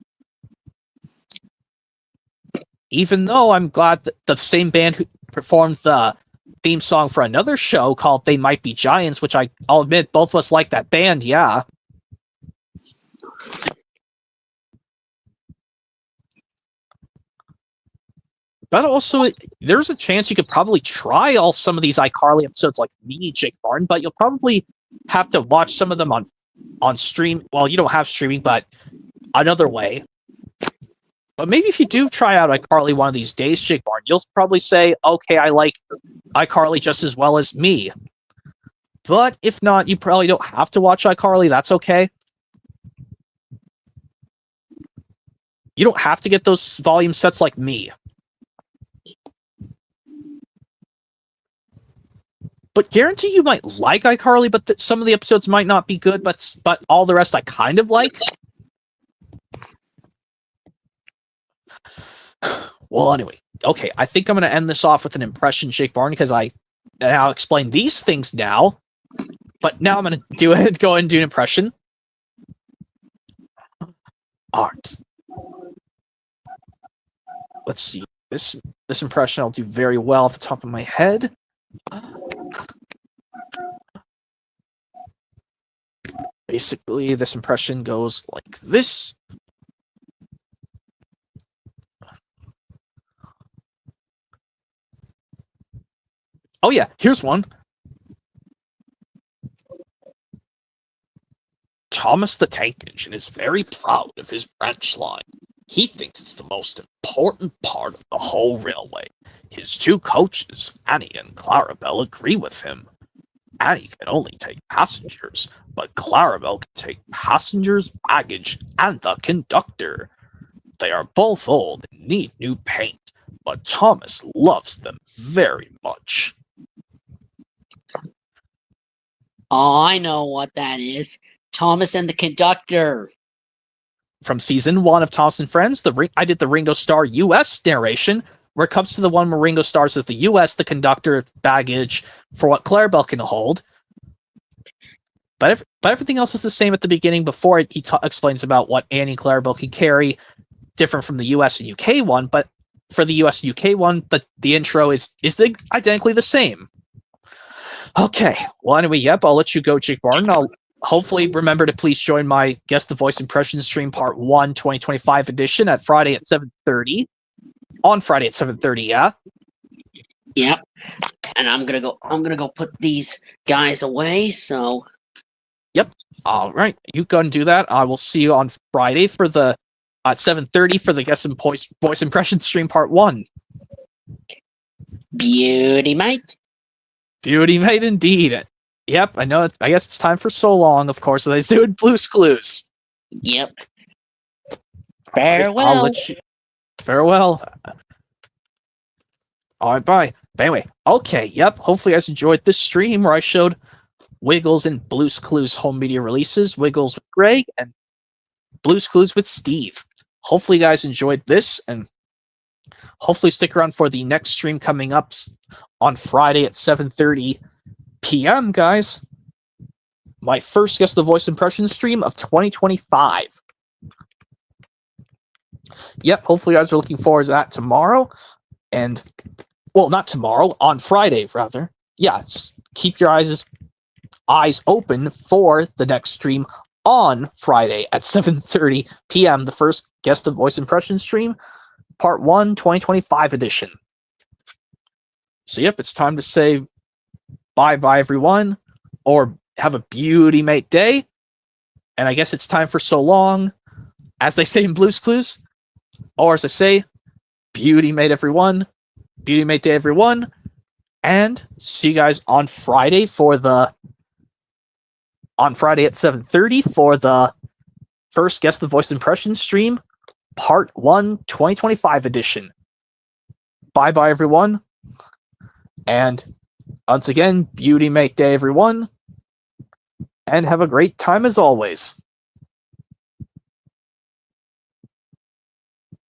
Even though I'm glad that the same band who performed the theme song for another show called They Might Be Giants, which I'll admit both of us like that band, yeah. But also, there's a chance you could probably try some of these iCarly episodes like me, Jake Martin, but you'll probably have to watch some of them on stream. Well, you don't have streaming, but another way. But maybe if you do try out iCarly one of these days, Jake Martin, you'll probably say, okay, I like iCarly just as well as me. But if not, you probably don't have to watch iCarly. That's okay. You don't have to get those volume sets like me. But guarantee you might like iCarly, but some of the episodes might not be good, but all the rest I kind of like. Well, anyway, okay, I think I'm going to end this off with an impression, Jake Barney, because I'll explain these things now. But now I'm going to go ahead and do an impression. Alright. Let's see. This impression I'll do very well off the top of my head. Basically, this impression goes like this. Oh yeah, here's one. Thomas the Tank Engine is very proud of his branch line. He thinks it's the most important part of the whole railway. His 2 coaches, Annie and Clarabelle, agree with him. Annie can only take passengers, but Clarabelle can take passengers, baggage, and the conductor. They are both old and need new paint, but Thomas loves them very much. Oh, I know what that is. Thomas and the Conductor. From season 1 of Thomas and Friends, I did the Ringo Starr US narration, where it comes to the one where Ringo Starr says the US, the conductor, baggage for what Clarabelle can hold. But everything else is the same at the beginning before he explains about what Annie and Clarabelle can carry, different from the US and UK one. But for the US and UK one, the intro is identically the same. Okay, well, anyway, yep, I'll let you go, Jake Martin. I'll hopefully remember to please join my Guess the Voice Impression stream part 1 2025 edition at Friday at 7:30. On Friday at 7:30, yeah? Yep. And I'm gonna go put these guys away, so Yep. All right. You go and do that. I will see you on Friday for the at 7:30 for the Guess the Voice Impression stream part 1. beauty, mate. Beauty made indeed. Yep, I know. I guess it's time for So Long, of course. So they do it Blue's Clues. Yep. Farewell. I'll let you. Farewell. All right, bye. But anyway, okay, yep. Hopefully, you guys enjoyed this stream where I showed Wiggles and Blue's Clues home media releases. Wiggles with Greg and Blue's Clues with Steve. Hopefully, you guys enjoyed this, and hopefully stick around for the next stream coming up on Friday at 7:30 p.m., guys. My first Guess the Voice Impression stream of 2025. Yep, hopefully you guys are looking forward to that tomorrow. And, well, not tomorrow, on Friday, rather. Yeah, keep your eyes open for the next stream on Friday at 7:30 p.m., the first Guess the Voice Impression stream, Part 1, 2025 edition. So, yep, it's time to say bye-bye, everyone, or have a beauty mate day. And I guess it's time for So Long, as they say in Blue's Clues, or as I say, beauty mate, everyone, beauty mate day, everyone, and see you guys on Friday at 7:30 for the first Guess the Voice Impression stream, Part 1, 2025 edition. Bye-bye, everyone. And once again, beauty mate day, everyone. And have a great time as always.